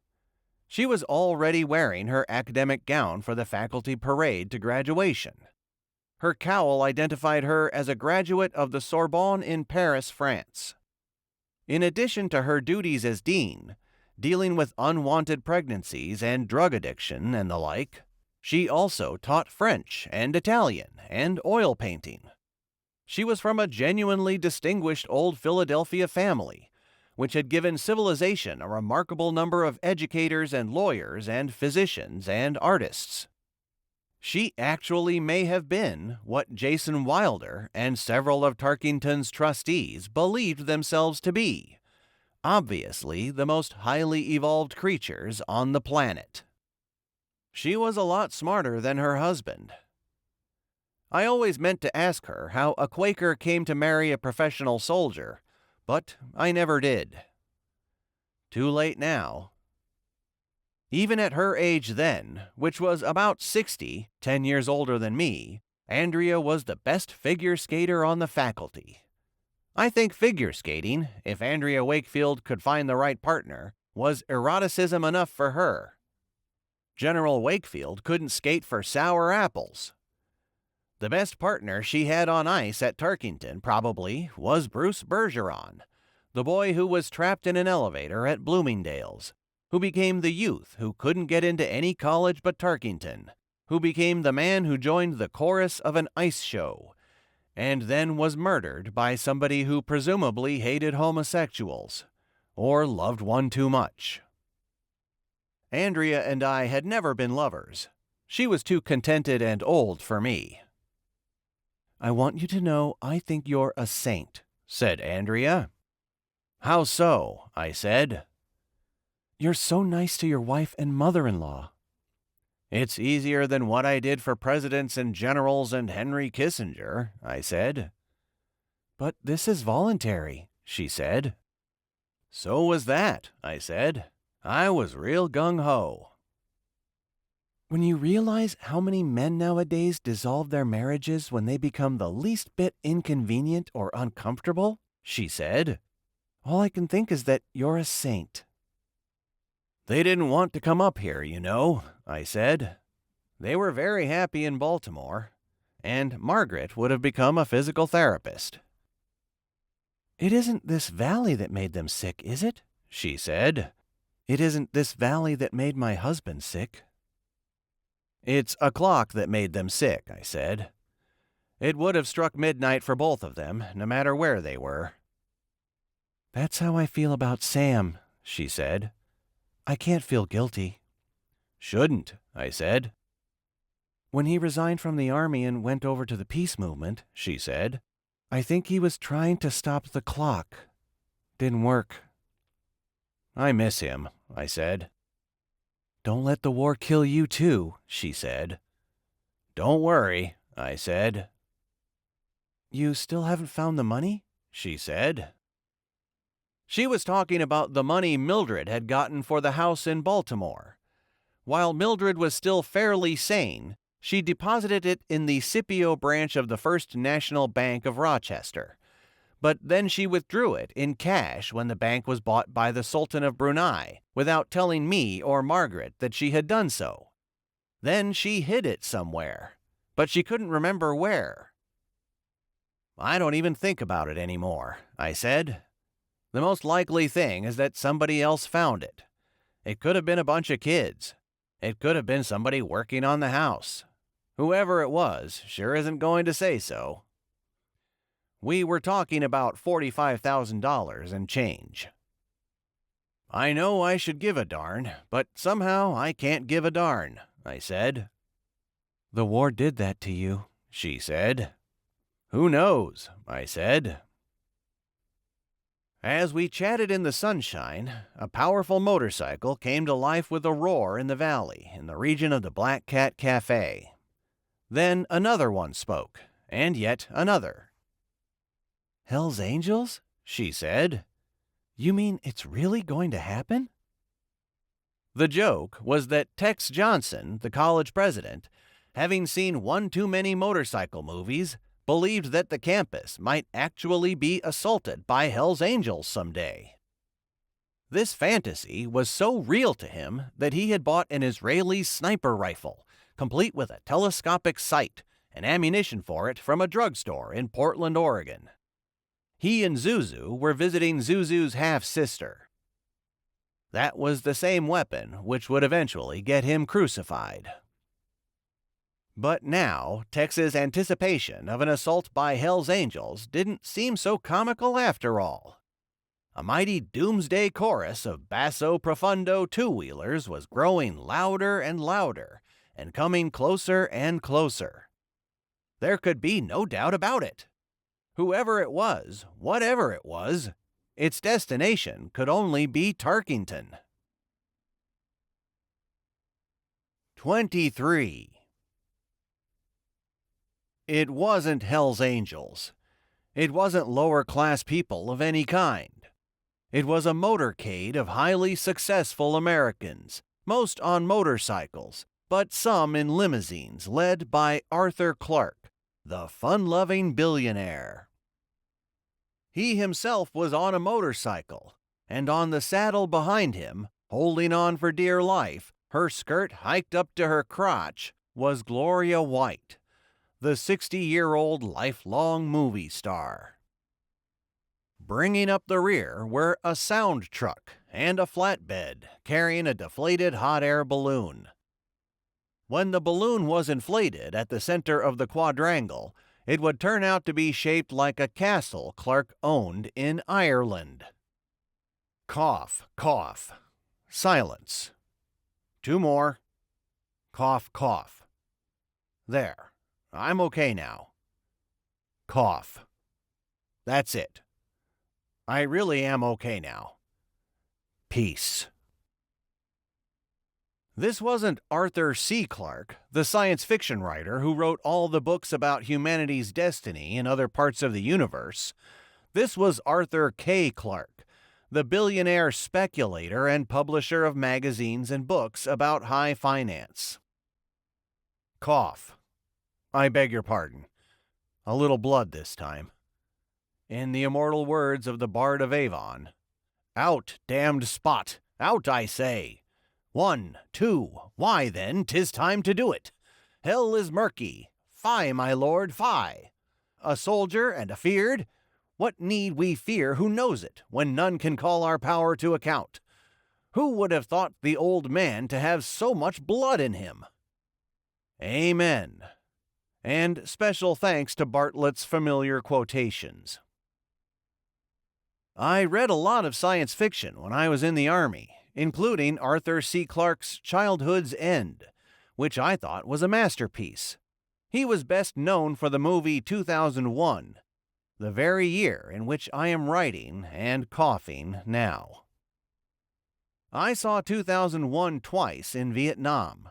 She was already wearing her academic gown for the faculty parade to graduation. Her cowl identified her as a graduate of the Sorbonne in Paris, France. In addition to her duties as dean, dealing with unwanted pregnancies and drug addiction and the like, she also taught French and Italian and oil painting. She was from a genuinely distinguished old Philadelphia family, which had given civilization a remarkable number of educators and lawyers and physicians and artists. She actually may have been what Jason Wilder and several of Tarkington's trustees believed themselves to be. Obviously, the most highly evolved creatures on the planet. She was a lot smarter than her husband. I always meant to ask her how a Quaker came to marry a professional soldier, but I never did. Too late now. Even at her age then, which was about 60, 10 years older than me, Andrea was the best figure skater on the faculty. I think figure skating, if Andrea Wakefield could find the right partner, was eroticism enough for her. General Wakefield couldn't skate for sour apples. The best partner she had on ice at Tarkington, probably, was Bruce Bergeron, the boy who was trapped in an elevator at Bloomingdale's, who became the youth who couldn't get into any college but Tarkington, who became the man who joined the chorus of an ice show, and then was murdered by somebody who presumably hated homosexuals, or loved one too much. Andrea and I had never been lovers. She was too contented and old for me. "I want you to know I think you're a saint," said Andrea. "How so?" I said. "You're so nice to your wife and mother-in-law." "It's easier than what I did for presidents and generals and Henry Kissinger," I said. "But this is voluntary," she said. "So was that," I said. I was real gung-ho. "When you realize how many men nowadays dissolve their marriages when they become the least bit inconvenient or uncomfortable," she said, "all I can think is that you're a saint." "They didn't want to come up here, you know," I said. "They were very happy in Baltimore, and Margaret would have become a physical therapist." "It isn't this valley that made them sick, is it?" she said. "It isn't this valley that made my husband sick." "It's a clock that made them sick," I said. "It would have struck midnight for both of them, no matter where they were." "That's how I feel about Sam," she said. "I can't feel guilty." "Shouldn't," I said. "When he resigned from the army and went over to the peace movement," she said, "I think he was trying to stop the clock. Didn't work." "I miss him," I said. "Don't let the war kill you too," she said. "Don't worry," I said. "You still haven't found the money?" she said. She was talking about the money Mildred had gotten for the house in Baltimore. While Mildred was still fairly sane, she deposited it in the Scipio branch of the First National Bank of Rochester. But then she withdrew it in cash when the bank was bought by the Sultan of Brunei, without telling me or Margaret that she had done so. Then she hid it somewhere, but she couldn't remember where. "I don't even think about it anymore," I said. "The most likely thing is that somebody else found it. It could have been a bunch of kids. It could have been somebody working on the house. Whoever it was sure isn't going to say so." We were talking about $45,000 and change. "I know I should give a darn, but somehow I can't give a darn," I said. "The war did that to you," she said. "Who knows?" I said. As we chatted in the sunshine, a powerful motorcycle came to life with a roar in the valley, in the region of the Black Cat Cafe. Then another one spoke, and yet another. "Hell's Angels?" she said. "You mean it's really going to happen?" The joke was that Tex Johnson, the college president, having seen one too many motorcycle movies, believed that the campus might actually be assaulted by Hell's Angels someday. This fantasy was so real to him that he had bought an Israeli sniper rifle, complete with a telescopic sight and ammunition for it from a drugstore in Portland, Oregon. He and Zuzu were visiting Zuzu's half-sister. That was the same weapon which would eventually get him crucified. But now, Tex's anticipation of an assault by Hell's Angels didn't seem so comical after all. A mighty doomsday chorus of basso profundo two-wheelers was growing louder and louder and coming closer and closer. There could be no doubt about it. Whoever it was, whatever it was, its destination could only be Tarkington. 23. It wasn't Hell's Angels. It wasn't lower-class people of any kind. It was a motorcade of highly successful Americans, most on motorcycles, but some in limousines led by Arthur Clarke, the fun-loving billionaire. He himself was on a motorcycle, and on the saddle behind him, holding on for dear life, her skirt hiked up to her crotch, was Gloria White, the 60-year-old lifelong movie star. Bringing up the rear were a sound truck and a flatbed carrying a deflated hot air balloon. When the balloon was inflated at the center of the quadrangle, it would turn out to be shaped like a castle Clarke owned in Ireland. Cough, cough. Silence. 2 more. Cough, cough. There. I'm okay now. Cough. That's it. I really am okay now. Peace. This wasn't Arthur C. Clarke, the science fiction writer who wrote all the books about humanity's destiny in other parts of the universe. This was Arthur K. Clarke, the billionaire speculator and publisher of magazines and books about high finance. Cough. I beg your pardon. A little blood this time. In the immortal words of the Bard of Avon, "Out, damned spot! Out, I say! 1, 2, why then, 'tis time to do it. Hell is murky. Fie, my lord, fie. A soldier and a feared? What need we fear who knows it, when none can call our power to account? Who would have thought the old man to have so much blood in him?" Amen. And special thanks to Bartlett's familiar quotations. I read a lot of science fiction when I was in the Army, including Arthur C. Clarke's Childhood's End, which I thought was a masterpiece. He was best known for the movie 2001, the very year in which I am writing and coughing now. I saw 2001 twice in Vietnam.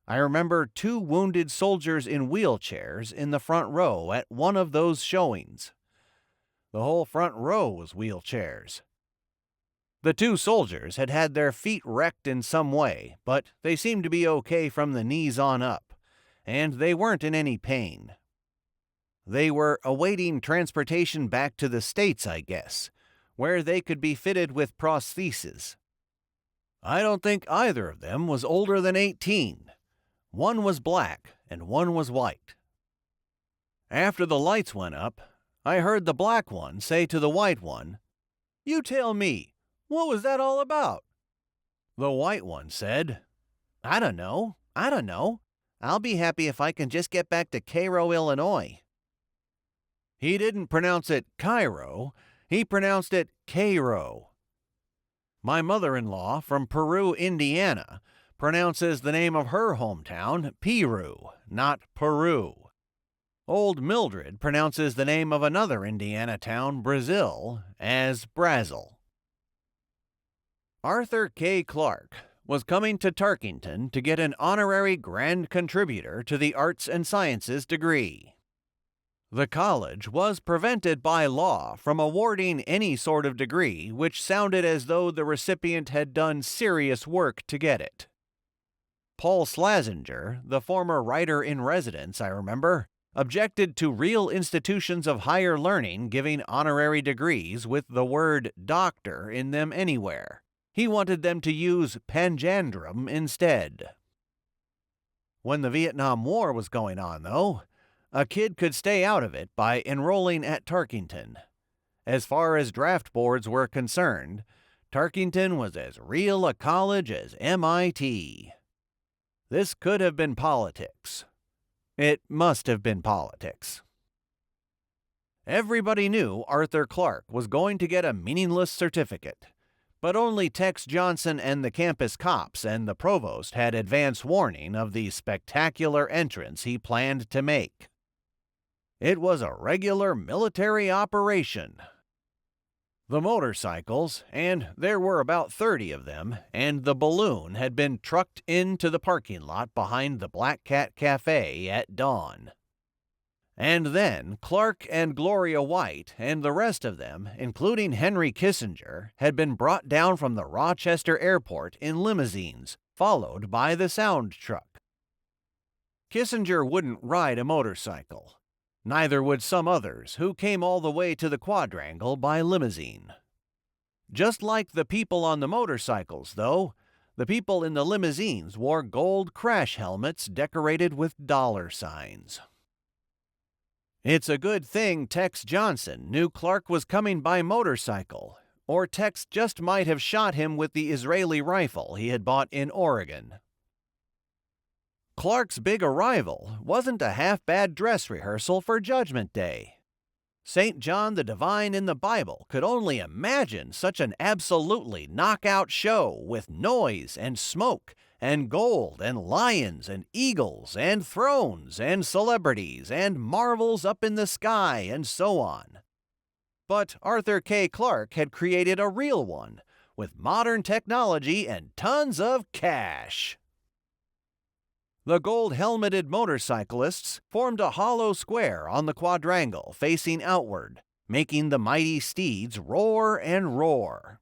I remember 2 wounded soldiers in wheelchairs in the front row at one of those showings. The whole front row was wheelchairs. The 2 soldiers had had their feet wrecked in some way, but they seemed to be okay from the knees on up, and they weren't in any pain. They were awaiting transportation back to the States, I guess, where they could be fitted with prostheses. I don't think either of them was older than 18. One was black and one was white. After the lights went up, I heard the black one say to the white one, "You tell me, what was that all about?" The white one said, I don't know. I'll be happy if I can just get back to Cairo, Illinois." He didn't pronounce it Cairo, he pronounced it Cairo. My mother-in-law from Peru, Indiana, pronounces the name of her hometown Piru, not Peru. Old Mildred pronounces the name of another Indiana town, Brazil, as Brazil. Arthur K. Clarke was coming to Tarkington to get an honorary Grand Contributor to the Arts and Sciences degree. The college was prevented by law from awarding any sort of degree which sounded as though the recipient had done serious work to get it. Paul Slazenger, the former writer-in-residence, I remember, objected to real institutions of higher learning giving honorary degrees with the word doctor in them anywhere. He wanted them to use panjandrum instead. When the Vietnam War was going on, though, a kid could stay out of it by enrolling at Tarkington. As far as draft boards were concerned, Tarkington was as real a college as MIT. This could have been politics. It must have been politics. Everybody knew Arthur Clarke was going to get a meaningless certificate, But only Tex Johnson and the campus cops and the provost had advance warning of the spectacular entrance he planned to make. It was a regular military operation. The motorcycles, and there were about 30 of them, and the balloon had been trucked into the parking lot behind the Black Cat Cafe at dawn. And then Clarke and Gloria White and the rest of them, including Henry Kissinger, had been brought down from the Rochester airport in limousines, followed by the sound truck. Kissinger wouldn't ride a motorcycle. Neither would some others who came all the way to the quadrangle by limousine. Just like the people on the motorcycles, though, the people in the limousines wore gold crash helmets decorated with dollar signs. It's a good thing Tex Johnson knew Clarke was coming by motorcycle, or Tex just might have shot him with the Israeli rifle he had bought in Oregon. Clarke's big arrival wasn't a half-bad dress rehearsal for Judgment Day. St. John the Divine in the Bible could only imagine such an absolutely knockout show with noise and smoke and gold and lions and eagles and thrones and celebrities and marvels up in the sky and so on. But Arthur K. Clarke had created a real one with modern technology and tons of cash. The gold-helmeted motorcyclists formed a hollow square on the quadrangle facing outward, making the mighty steeds roar and roar.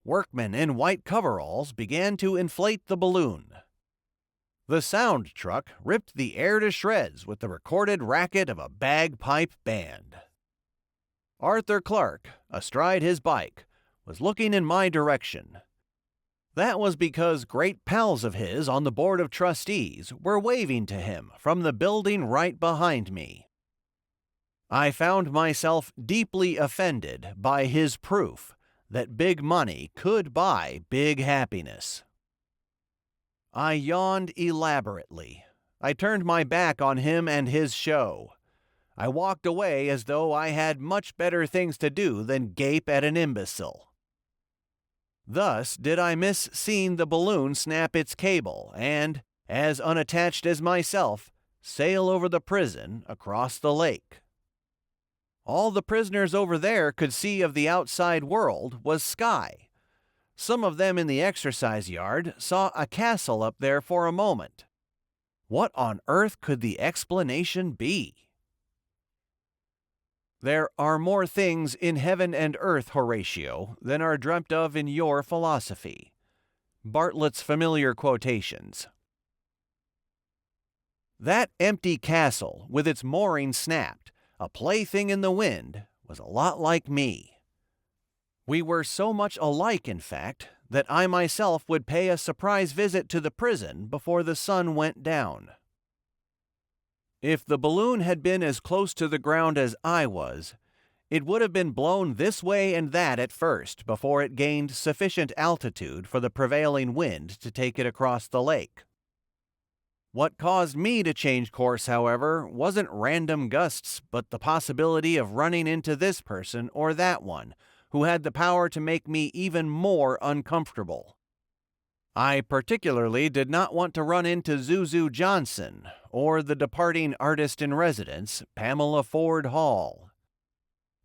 Workmen in white coveralls began to inflate the balloon. The sound truck ripped the air to shreds with the recorded racket of a bagpipe band. Arthur Clarke, astride his bike, was looking in my direction. That was because great pals of his on the board of trustees were waving to him from the building right behind me. I found myself deeply offended by his proof that big money could buy big happiness. I yawned elaborately. I turned my back on him and his show. I walked away as though I had much better things to do than gape at an imbecile. Thus did I miss seeing the balloon snap its cable and, as unattached as myself, sail over the prison across the lake. All the prisoners over there could see of the outside world was sky. Some of them in the exercise yard saw a castle up there for a moment. What on earth could the explanation be? There are more things in heaven and earth, Horatio, than are dreamt of in your philosophy. Bartlett's familiar quotations. That empty castle, with its mooring snapped, a plaything in the wind, was a lot like me. We were so much alike, in fact, that I myself would pay a surprise visit to the prison before the sun went down. If the balloon had been as close to the ground as I was, it would have been blown this way and that at first before it gained sufficient altitude for the prevailing wind to take it across the lake. What caused me to change course, however, wasn't random gusts, but the possibility of running into this person or that one, who had the power to make me even more uncomfortable. I particularly did not want to run into Zuzu Johnson or the departing artist-in-residence, Pamela Ford Hall.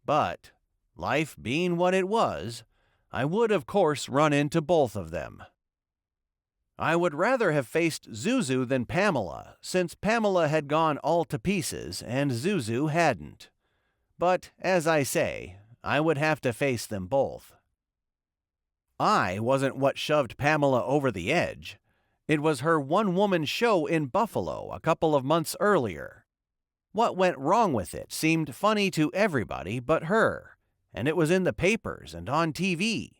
But, life being what it was, I would of course run into both of them. I would rather have faced Zuzu than Pamela, since Pamela had gone all to pieces and Zuzu hadn't. But, as I say, I would have to face them both. I wasn't what shoved Pamela over the edge. It was her one-woman show in Buffalo a couple of months earlier. What went wrong with it seemed funny to everybody but her, and it was in the papers and on TV.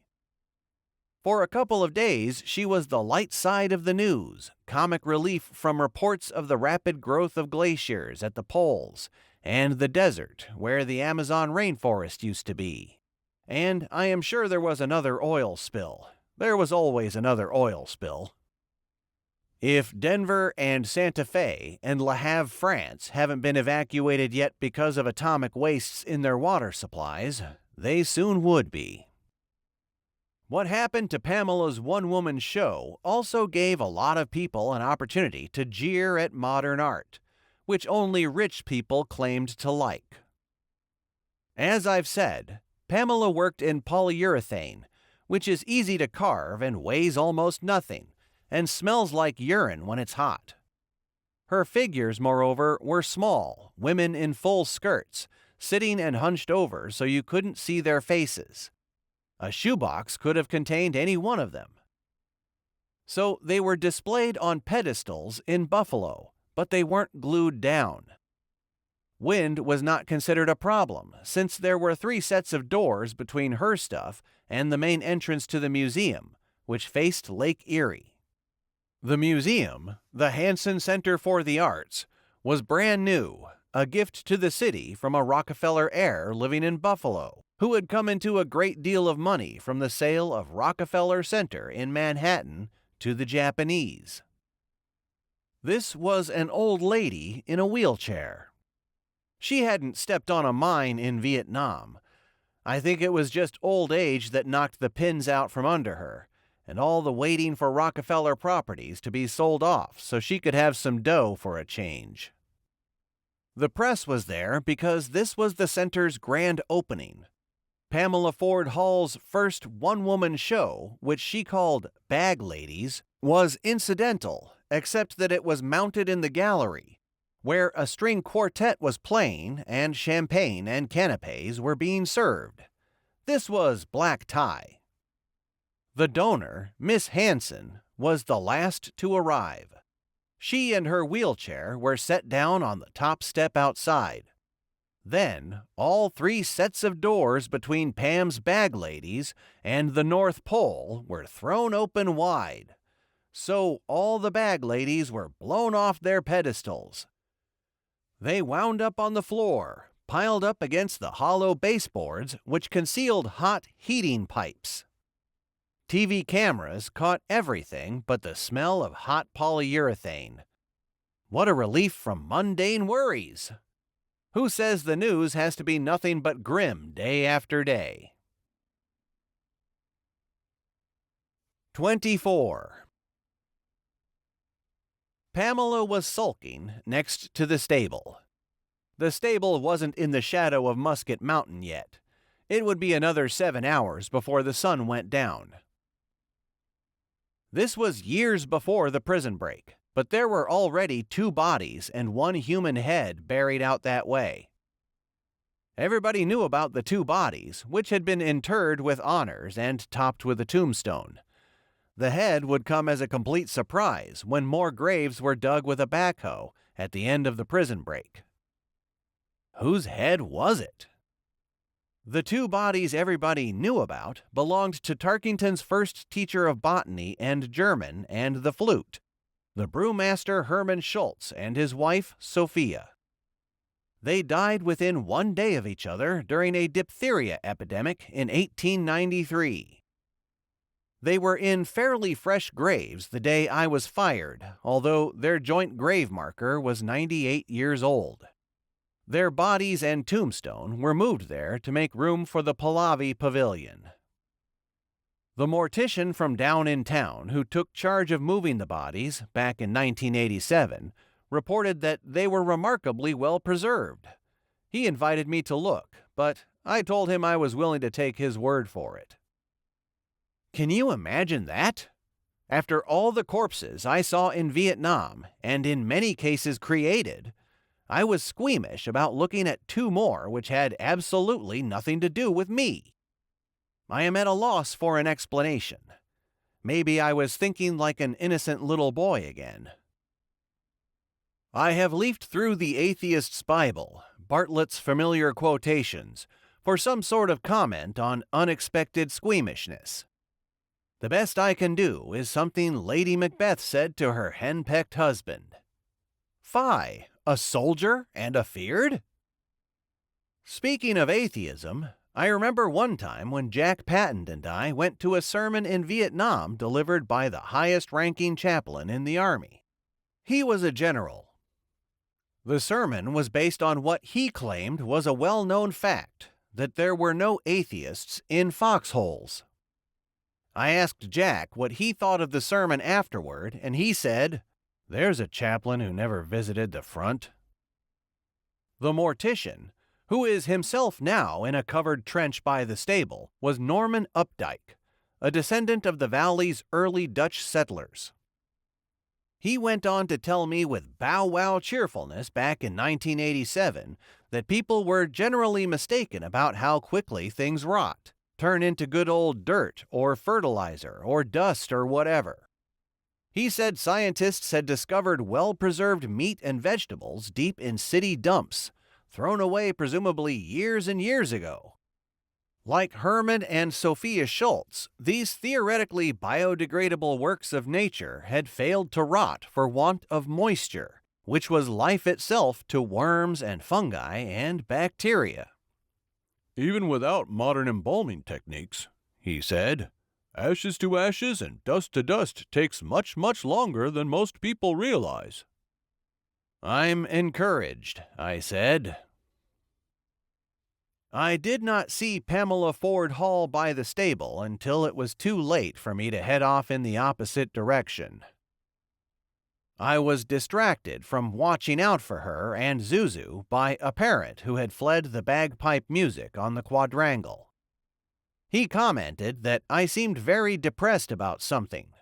For a couple of days, she was the light side of the news, comic relief from reports of the rapid growth of glaciers at the poles and the desert where the Amazon rainforest used to be. And I am sure there was another oil spill. There was always another oil spill. If Denver and Santa Fe and Le Havre, France haven't been evacuated yet because of atomic wastes in their water supplies, they soon would be. What happened to Pamela's one-woman show also gave a lot of people an opportunity to jeer at modern art, which only rich people claimed to like. As I've said, Pamela worked in polyurethane, which is easy to carve and weighs almost nothing, and smells like urine when it's hot. Her figures, moreover, were small, women in full skirts, sitting and hunched over so you couldn't see their faces. A shoebox could have contained any one of them. So they were displayed on pedestals in Buffalo, but they weren't glued down. Wind was not considered a problem, since there were 3 sets of doors between her stuff and the main entrance to the museum, which faced Lake Erie. The museum, the Hansen Center for the Arts, was brand new, a gift to the city from a Rockefeller heir living in Buffalo, who had come into a great deal of money from the sale of Rockefeller Center in Manhattan to the Japanese. This was an old lady in a wheelchair. She hadn't stepped on a mine in Vietnam. I think it was just old age that knocked the pins out from under her, and all the waiting for Rockefeller properties to be sold off so she could have some dough for a change. The press was there because this was the center's grand opening. Pamela Ford Hall's first one-woman show, which she called Bag Ladies, was incidental, except that it was mounted in the gallery, where a string quartet was playing and champagne and canapes were being served. This was black tie. The donor, Miss Hansen, was the last to arrive. She and her wheelchair were set down on the top step outside. Then, all 3 sets of doors between Pam's Bag Ladies and the North Pole were thrown open wide. So all the Bag Ladies were blown off their pedestals. They wound up on the floor, piled up against the hollow baseboards which concealed hot heating pipes. TV cameras caught everything but the smell of hot polyurethane. What a relief from mundane worries! Who says the news has to be nothing but grim day after day? 24. Pamela was sulking next to the stable. The stable wasn't in the shadow of Musket Mountain yet. It would be another 7 hours before the sun went down. This was years before the prison break, but there were already 2 bodies and 1 human head buried out that way. Everybody knew about the 2 bodies, which had been interred with honors and topped with a tombstone. The head would come as a complete surprise when more graves were dug with a backhoe at the end of the prison break. Whose head was it? The 2 bodies everybody knew about belonged to Tarkington's first teacher of botany and German and the flute, the brewmaster Hermann Schultz and his wife Sophia. They died within 1 day of each other during a diphtheria epidemic in 1893. They were in fairly fresh graves the day I was fired, although their joint grave marker was 98 years old. Their bodies and tombstone were moved there to make room for the Pahlavi Pavilion. The mortician from down in town who took charge of moving the bodies back in 1987 reported that they were remarkably well preserved. He invited me to look, but I told him I was willing to take his word for it. Can you imagine that? After all the corpses I saw in Vietnam, and in many cases created, I was squeamish about looking at 2 more which had absolutely nothing to do with me. I am at a loss for an explanation. Maybe I was thinking like an innocent little boy again. I have leafed through the Atheist's Bible, Bartlett's familiar quotations, for some sort of comment on unexpected squeamishness. The best I can do is something Lady Macbeth said to her henpecked husband. "Fie, a soldier and afeard?" Speaking of atheism, I remember one time when Jack Patton and I went to a sermon in Vietnam delivered by the highest-ranking chaplain in the Army. He was a general. The sermon was based on what he claimed was a well-known fact, that there were no atheists in foxholes. I asked Jack what he thought of the sermon afterward, and he said, "There's a chaplain who never visited the front." The mortician, who is himself now in a covered trench by the stable, was Norman Updike, a descendant of the valley's early Dutch settlers. He went on to tell me with bow-wow cheerfulness back in 1987 that people were generally mistaken about how quickly things rot, turn into good old dirt or fertilizer or dust or whatever. He said scientists had discovered well-preserved meat and vegetables deep in city dumps, thrown away presumably years and years ago. Like Herman and Sophia Schultz, these theoretically biodegradable works of nature had failed to rot for want of moisture, which was life itself to worms and fungi and bacteria. "Even without modern embalming techniques," he said, "ashes to ashes and dust to dust takes much, much longer than most people realize." "I'm encouraged," I said. I did not see Pamela Ford Hall by the stable until it was too late for me to head off in the opposite direction. I was distracted from watching out for her and Zuzu by a parent who had fled the bagpipe music on the quadrangle. He commented that I seemed very depressed about something.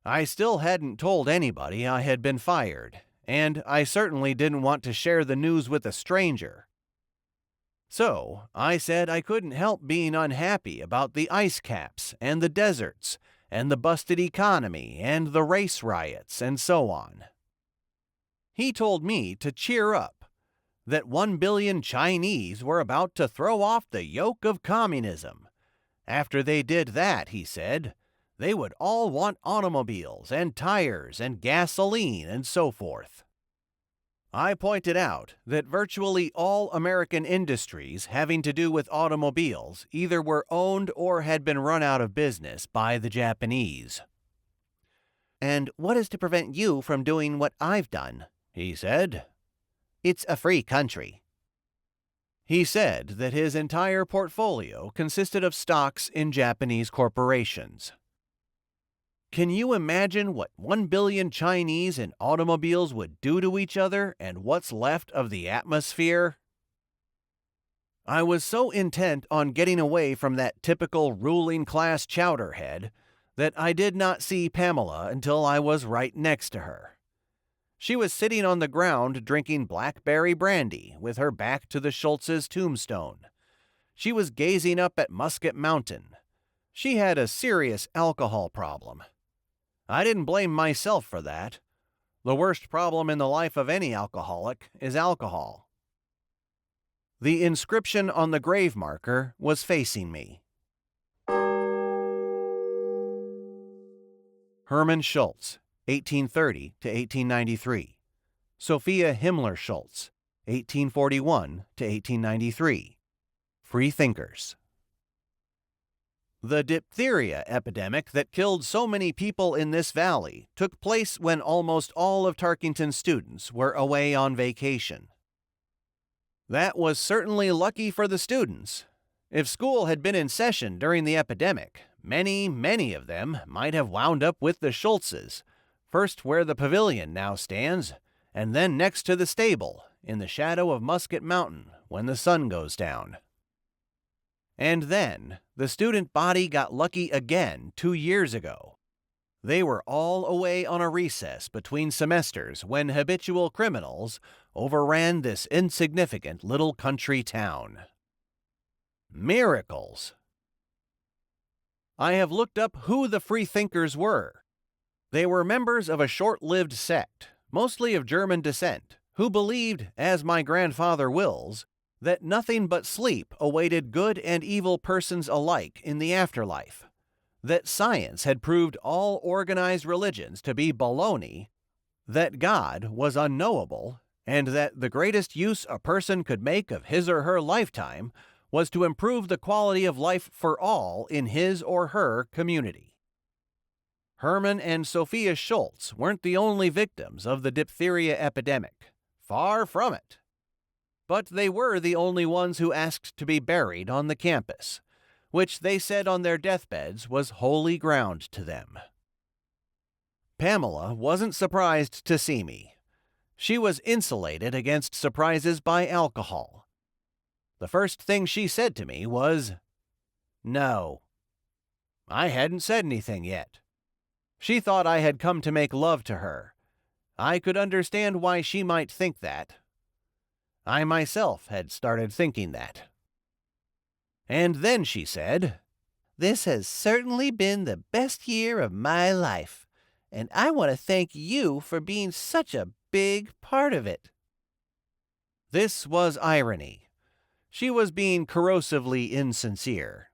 I still hadn't told anybody I had been fired, and I certainly didn't want to share the news with a stranger. So I said I couldn't help being unhappy about the ice caps and the deserts and the busted economy and the race riots and so on. He told me to cheer up, that 1 billion Chinese were about to throw off the yoke of communism. After they did that, he said, they would all want automobiles and tires and gasoline and so forth. I pointed out that virtually all American industries having to do with automobiles either were owned or had been run out of business by the Japanese. "And what is to prevent you from doing what I've done?" he said. "It's a free country." He said that his entire portfolio consisted of stocks in Japanese corporations. Can you imagine what 1 billion Chinese in automobiles would do to each other and what's left of the atmosphere? I was so intent on getting away from that typical ruling class chowderhead that I did not see Pamela until I was right next to her. She was sitting on the ground drinking blackberry brandy with her back to the Schultz's tombstone. She was gazing up at Musket Mountain. She had a serious alcohol problem. I didn't blame myself for that. The worst problem in the life of any alcoholic is alcohol. The inscription on the grave marker was facing me. Hermann Schultz, 1830 to 1893. Sophia Himmler Schultz, 1841 to 1893. Free thinkers. The diphtheria epidemic that killed so many people in this valley took place when almost all of Tarkington's students were away on vacation. That was certainly lucky for the students. If school had been in session during the epidemic, many of them might have wound up with the Schultzes, first where the pavilion now stands, and then next to the stable, in the shadow of Musket Mountain when the sun goes down. And then, the student body got lucky again 2 years ago. They were all away on a recess between semesters when habitual criminals overran this insignificant little country town. Miracles! I have looked up who the freethinkers were. They were members of a short-lived sect, mostly of German descent, who believed, as my grandfather wills, that nothing but sleep awaited good and evil persons alike in the afterlife, that science had proved all organized religions to be baloney, that God was unknowable, and that the greatest use a person could make of his or her lifetime was to improve the quality of life for all in his or her community. Herman and Sophia Schultz weren't the only victims of the diphtheria epidemic. Far from it. But they were the only ones who asked to be buried on the campus, which they said on their deathbeds was holy ground to them. Pamela wasn't surprised to see me. She was insulated against surprises by alcohol. The first thing she said to me was, "No." I hadn't said anything yet. She thought I had come to make love to her. I could understand why she might think that. I myself had started thinking that. And then she said, "This has certainly been the best year of my life, and I want to thank you for being such a big part of it." This was irony. She was being corrosively insincere.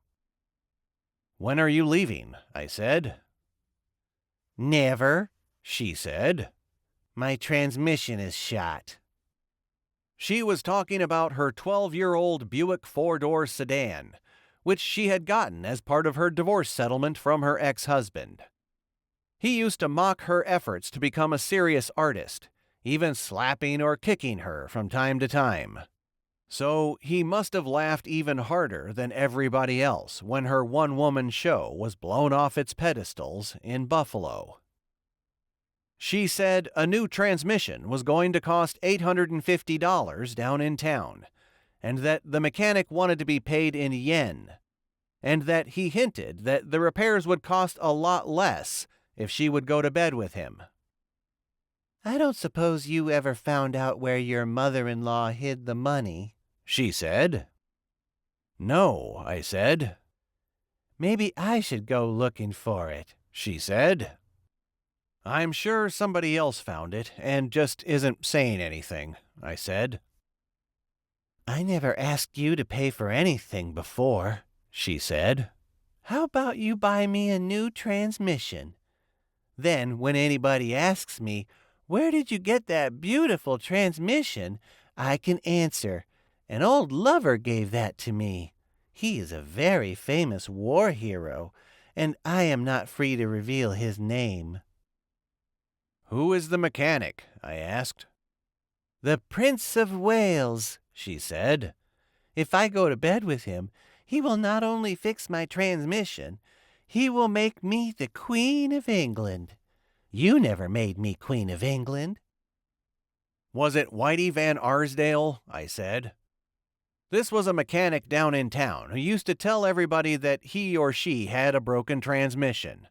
"When are you leaving?" I said. "Never," she said. "My transmission is shot." She was talking about her 12-year-old Buick four-door sedan, which she had gotten as part of her divorce settlement from her ex-husband. He used to mock her efforts to become a serious artist, even slapping or kicking her from time to time. So he must have laughed even harder than everybody else when her one-woman show was blown off its pedestals in Buffalo. She said a new transmission was going to cost $850 down in town, and that the mechanic wanted to be paid in yen, and that he hinted that the repairs would cost a lot less if she would go to bed with him. "I don't suppose you ever found out where your mother-in-law hid the money," she said. "No," I said. "Maybe I should go looking for it," she said. "I'm sure somebody else found it and just isn't saying anything," I said. "I never asked you to pay for anything before," she said. "How about you buy me a new transmission? Then when anybody asks me, 'Where did you get that beautiful transmission?' I can answer, 'An old lover gave that to me. He is a very famous war hero, and I am not free to reveal his name.'" "Who is the mechanic?" I asked. "The Prince of Wales," she said. "If I go to bed with him, he will not only fix my transmission, he will make me the Queen of England. You never made me Queen of England." "Was it Whitey Van Arsdale?" I said. This was a mechanic down in town who used to tell everybody that he or she had a broken transmission.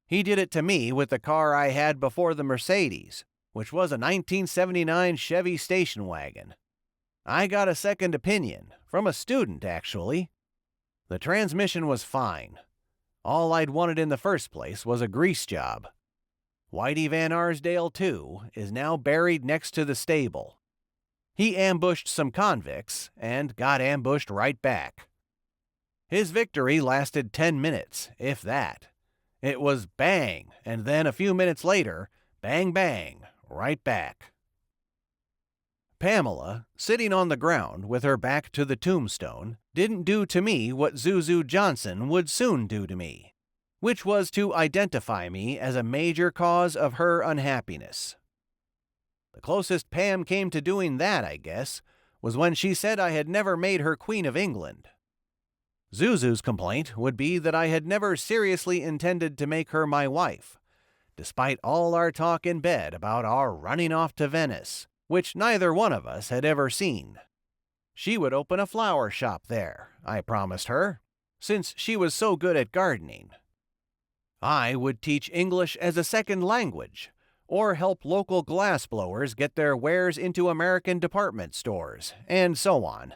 He did it to me with the car I had before the Mercedes, which was a 1979 Chevy station wagon. I got a second opinion, from a student actually. The transmission was fine. All I'd wanted in the first place was a grease job. Whitey Van Arsdale, too, is now buried next to the stable. He ambushed some convicts and got ambushed right back. His victory lasted 10 minutes, if that. It was bang, and then a few minutes later, bang bang, right back. Pamela, sitting on the ground with her back to the tombstone, didn't do to me what Zuzu Johnson would soon do to me, which was to identify me as a major cause of her unhappiness. The closest Pam came to doing that, I guess, was when she said I had never made her Queen of England. Zuzu's complaint would be that I had never seriously intended to make her my wife, despite all our talk in bed about our running off to Venice, which neither one of us had ever seen. She would open a flower shop there, I promised her, since she was so good at gardening. I would teach English as a second language, or help local glassblowers get their wares into American department stores, and so on.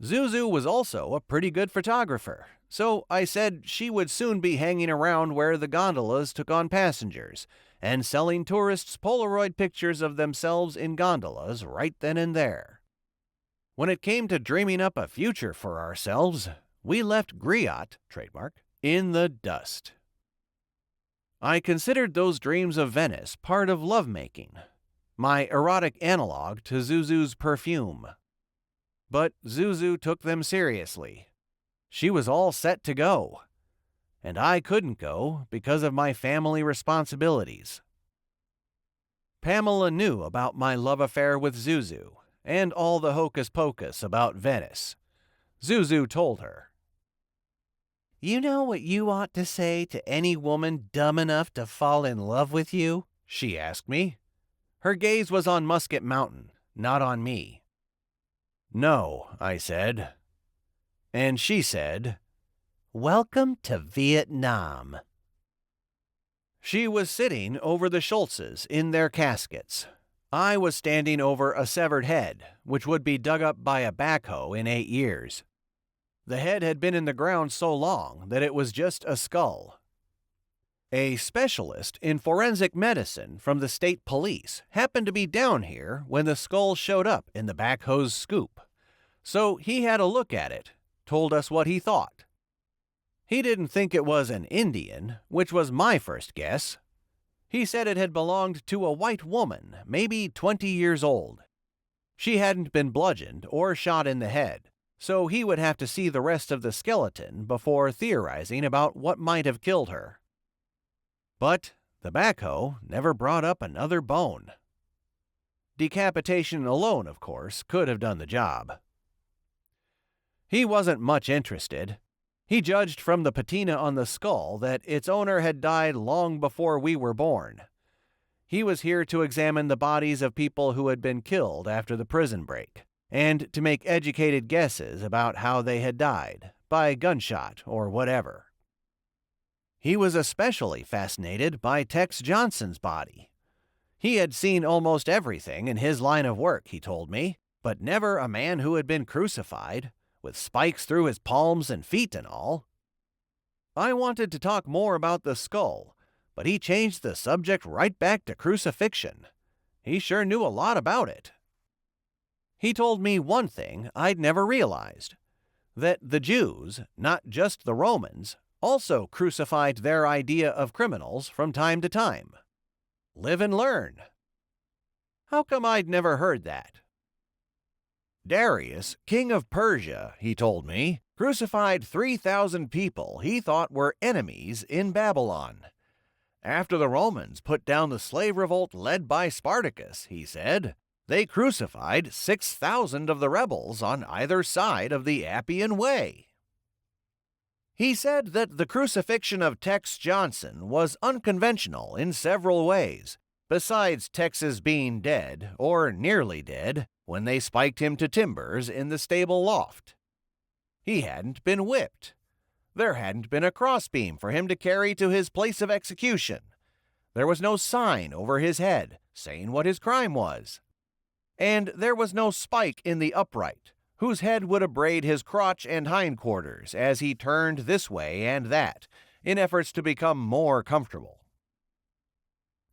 Zuzu was also a pretty good photographer, so I said she would soon be hanging around where the gondolas took on passengers, and selling tourists Polaroid pictures of themselves in gondolas right then and there. When it came to dreaming up a future for ourselves, we left Griot, trademark, in the dust. I considered those dreams of Venice part of lovemaking, my erotic analog to Zuzu's perfume. But Zuzu took them seriously. She was all set to go, and I couldn't go because of my family responsibilities. Pamela knew about my love affair with Zuzu, and all the hocus pocus about Venice. Zuzu told her. "You know what you ought to say to any woman dumb enough to fall in love with you?" she asked me. Her gaze was on Musket Mountain, not on me. "No," I said. And she said, "Welcome to Vietnam." She was sitting over the Schultzes in their caskets. I was standing over a severed head, which would be dug up by a backhoe in 8 years. The head had been in the ground so long that it was just a skull. A specialist in forensic medicine from the state police happened to be down here when the skull showed up in the backhoe's scoop. So he had a look at it, told us what he thought. He didn't think it was an Indian, which was my first guess. He said it had belonged to a white woman, maybe 20 years old. She hadn't been bludgeoned or shot in the head, so he would have to see the rest of the skeleton before theorizing about what might have killed her. But the backhoe never brought up another bone. Decapitation alone, of course, could have done the job. He wasn't much interested. He judged from the patina on the skull that its owner had died long before we were born. He was here to examine the bodies of people who had been killed after the prison break, and to make educated guesses about how they had died, by gunshot or whatever. He was especially fascinated by Tex Johnson's body. He had seen almost everything in his line of work, he told me, but never a man who had been crucified, with spikes through his palms and feet and all. I wanted to talk more about the skull, but he changed the subject right back to crucifixion. He sure knew a lot about it. He told me one thing I'd never realized, that the Jews, not just the Romans, also crucified their idea of criminals from time to time. Live and learn. How come I'd never heard that? Darius, king of Persia, he told me, crucified 3,000 people he thought were enemies in Babylon. After the Romans put down the slave revolt led by Spartacus, he said, they crucified 6,000 of the rebels on either side of the Appian Way. He said that the crucifixion of Tex Johnson was unconventional in several ways, besides Tex's being dead, or nearly dead, when they spiked him to timbers in the stable loft. He hadn't been whipped. There hadn't been a crossbeam for him to carry to his place of execution. There was no sign over his head saying what his crime was. And there was no spike in the upright, whose head would abrade his crotch and hindquarters as he turned this way and that, in efforts to become more comfortable.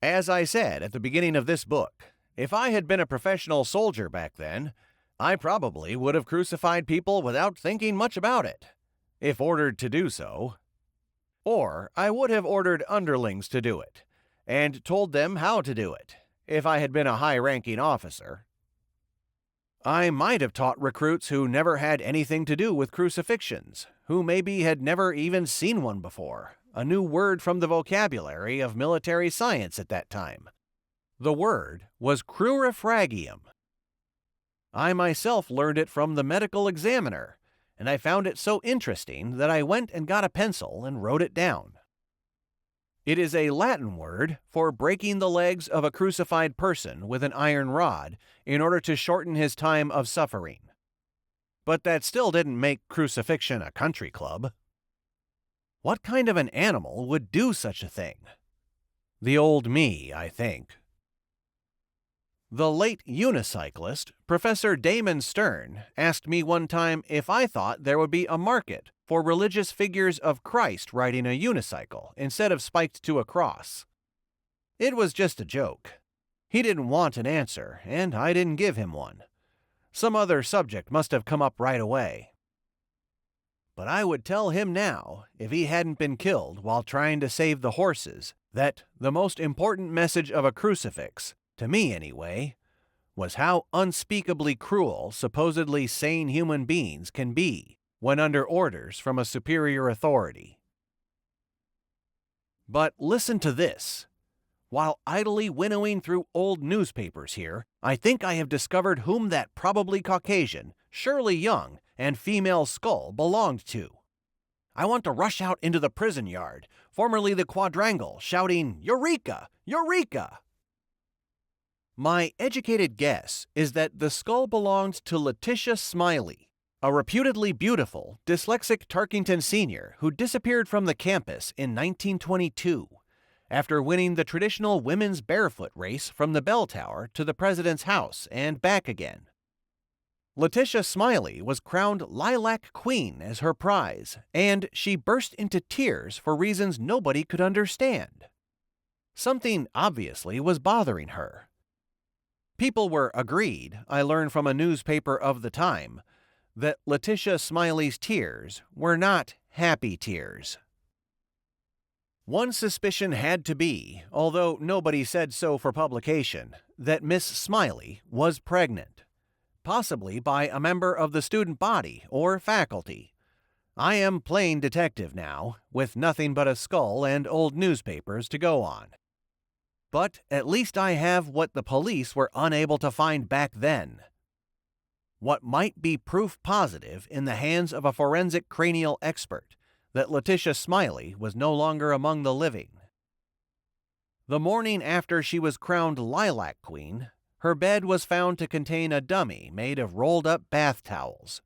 As I said at the beginning of this book, if I had been a professional soldier back then, I probably would have crucified people without thinking much about it, if ordered to do so. Or I would have ordered underlings to do it, and told them how to do it, if I had been a high-ranking officer. I might have taught recruits who never had anything to do with crucifixions, who maybe had never even seen one before, a new word from the vocabulary of military science at that time. The word was crurifragium. I myself learned it from the medical examiner, and I found it so interesting that I went and got a pencil and wrote it down. It is a Latin word for breaking the legs of a crucified person with an iron rod in order to shorten his time of suffering. But that still didn't make crucifixion a country club. What kind of an animal would do such a thing? The old me, I think. The late unicyclist, Professor Damon Stern, asked me one time if I thought there would be a market for religious figures of Christ riding a unicycle instead of spiked to a cross. It was just a joke. He didn't want an answer, and I didn't give him one. Some other subject must have come up right away. But I would tell him now, if he hadn't been killed while trying to save the horses, that the most important message of a crucifix, to me anyway, was how unspeakably cruel supposedly sane human beings can be when under orders from a superior authority. But listen to this. While idly winnowing through old newspapers here, I think I have discovered whom that probably Caucasian, surely young, and female skull belonged to. I want to rush out into the prison yard, formerly the quadrangle, shouting, "Eureka! Eureka!" My educated guess is that the skull belonged to Letitia Smiley, a reputedly beautiful, dyslexic Tarkington senior who disappeared from the campus in 1922 after winning the traditional women's barefoot race from the bell tower to the president's house and back again. Letitia Smiley was crowned Lilac Queen as her prize, and she burst into tears for reasons nobody could understand. Something obviously was bothering her. People were agreed, I learned from a newspaper of the time, that Letitia Smiley's tears were not happy tears. One suspicion had to be, although nobody said so for publication, that Miss Smiley was pregnant, possibly by a member of the student body or faculty. I am plain detective now, with nothing but a skull and old newspapers to go on. But at least I have what the police were unable to find back then. What might be proof positive in the hands of a forensic cranial expert that Letitia Smiley was no longer among the living. The morning after she was crowned Lilac Queen, her bed was found to contain a dummy made of rolled-up bath towels.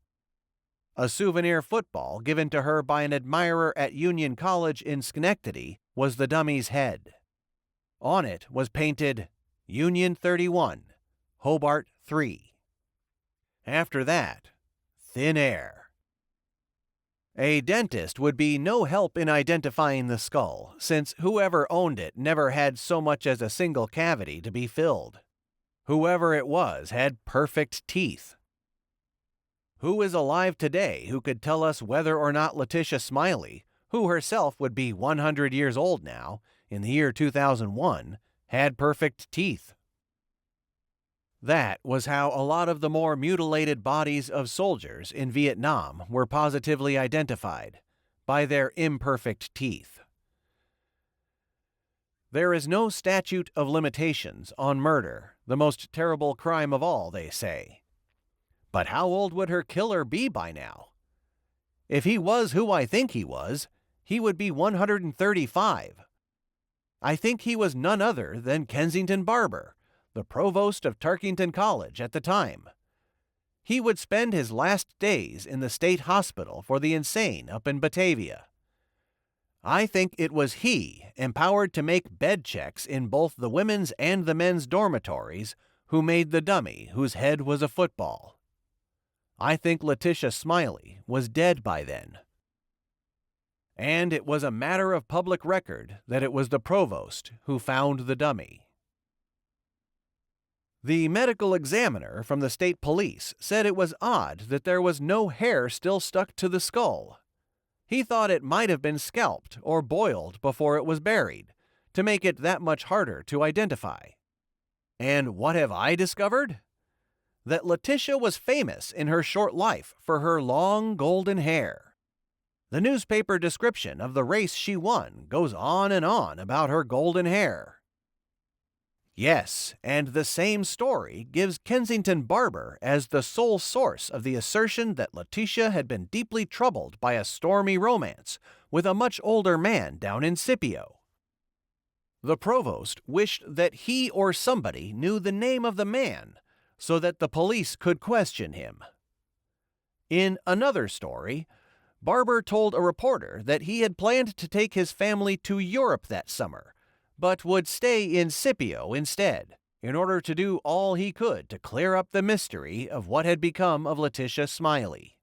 A souvenir football given to her by an admirer at Union College in Schenectady was the dummy's head. On it was painted Union 31, Hobart 3. After that, thin air. A dentist would be no help in identifying the skull, since whoever owned it never had so much as a single cavity to be filled. Whoever it was had perfect teeth. Who is alive today who could tell us whether or not Letitia Smiley, who herself would be 100 years old now, in the year 2001, had perfect teeth? That was how a lot of the more mutilated bodies of soldiers in Vietnam were positively identified, by their imperfect teeth. There is no statute of limitations on murder, the most terrible crime of all, they say. But how old would her killer be by now? If he was who I think he was, he would be 135. I think he was none other than Kensington Barber, the provost of Tarkington College at the time. He would spend his last days in the state hospital for the insane up in Batavia. I think it was he, empowered to make bed checks in both the women's and the men's dormitories, who made the dummy whose head was a football. I think Letitia Smiley was dead by then. And it was a matter of public record that it was the provost who found the dummy. The medical examiner from the state police said it was odd that there was no hair still stuck to the skull. He thought it might have been scalped or boiled before it was buried, to make it that much harder to identify. And what have I discovered? That Letitia was famous in her short life for her long golden hair. The newspaper description of the race she won goes on and on about her golden hair. Yes, and the same story gives Kensington Barber as the sole source of the assertion that Letitia had been deeply troubled by a stormy romance with a much older man down in Scipio. The provost wished that he or somebody knew the name of the man so that the police could question him. In another story, Barber told a reporter that he had planned to take his family to Europe that summer, but would stay in Scipio instead, in order to do all he could to clear up the mystery of what had become of Letitia Smiley.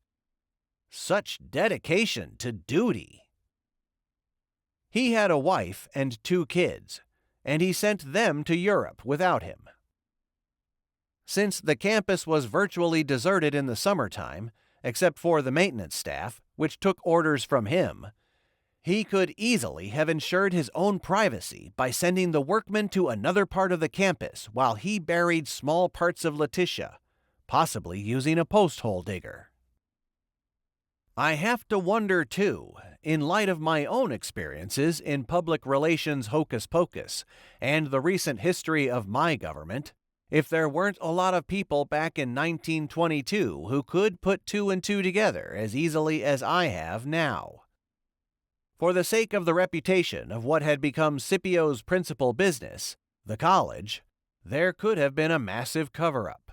Such dedication to duty! He had a wife and 2 kids, and he sent them to Europe without him. Since the campus was virtually deserted in the summertime, except for the maintenance staff, which took orders from him, he could easily have ensured his own privacy by sending the workmen to another part of the campus while he buried small parts of Letitia, possibly using a post-hole digger. I have to wonder, too, in light of my own experiences in public relations hocus pocus and the recent history of my government, if there weren't a lot of people back in 1922 who could put 2 and 2 together as easily as I have now. For the sake of the reputation of what had become Scipio's principal business, the college, there could have been a massive cover-up.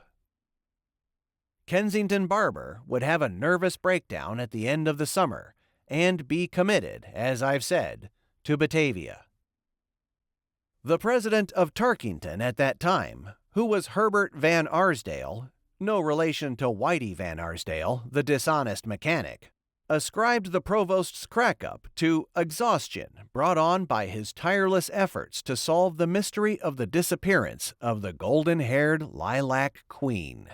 Kensington Barber would have a nervous breakdown at the end of the summer and be committed, as I've said, to Batavia. The president of Tarkington at that time, who was Herbert Van Arsdale, no relation to Whitey Van Arsdale, the dishonest mechanic, ascribed the provost's crack-up to exhaustion brought on by his tireless efforts to solve the mystery of the disappearance of the golden-haired lilac queen.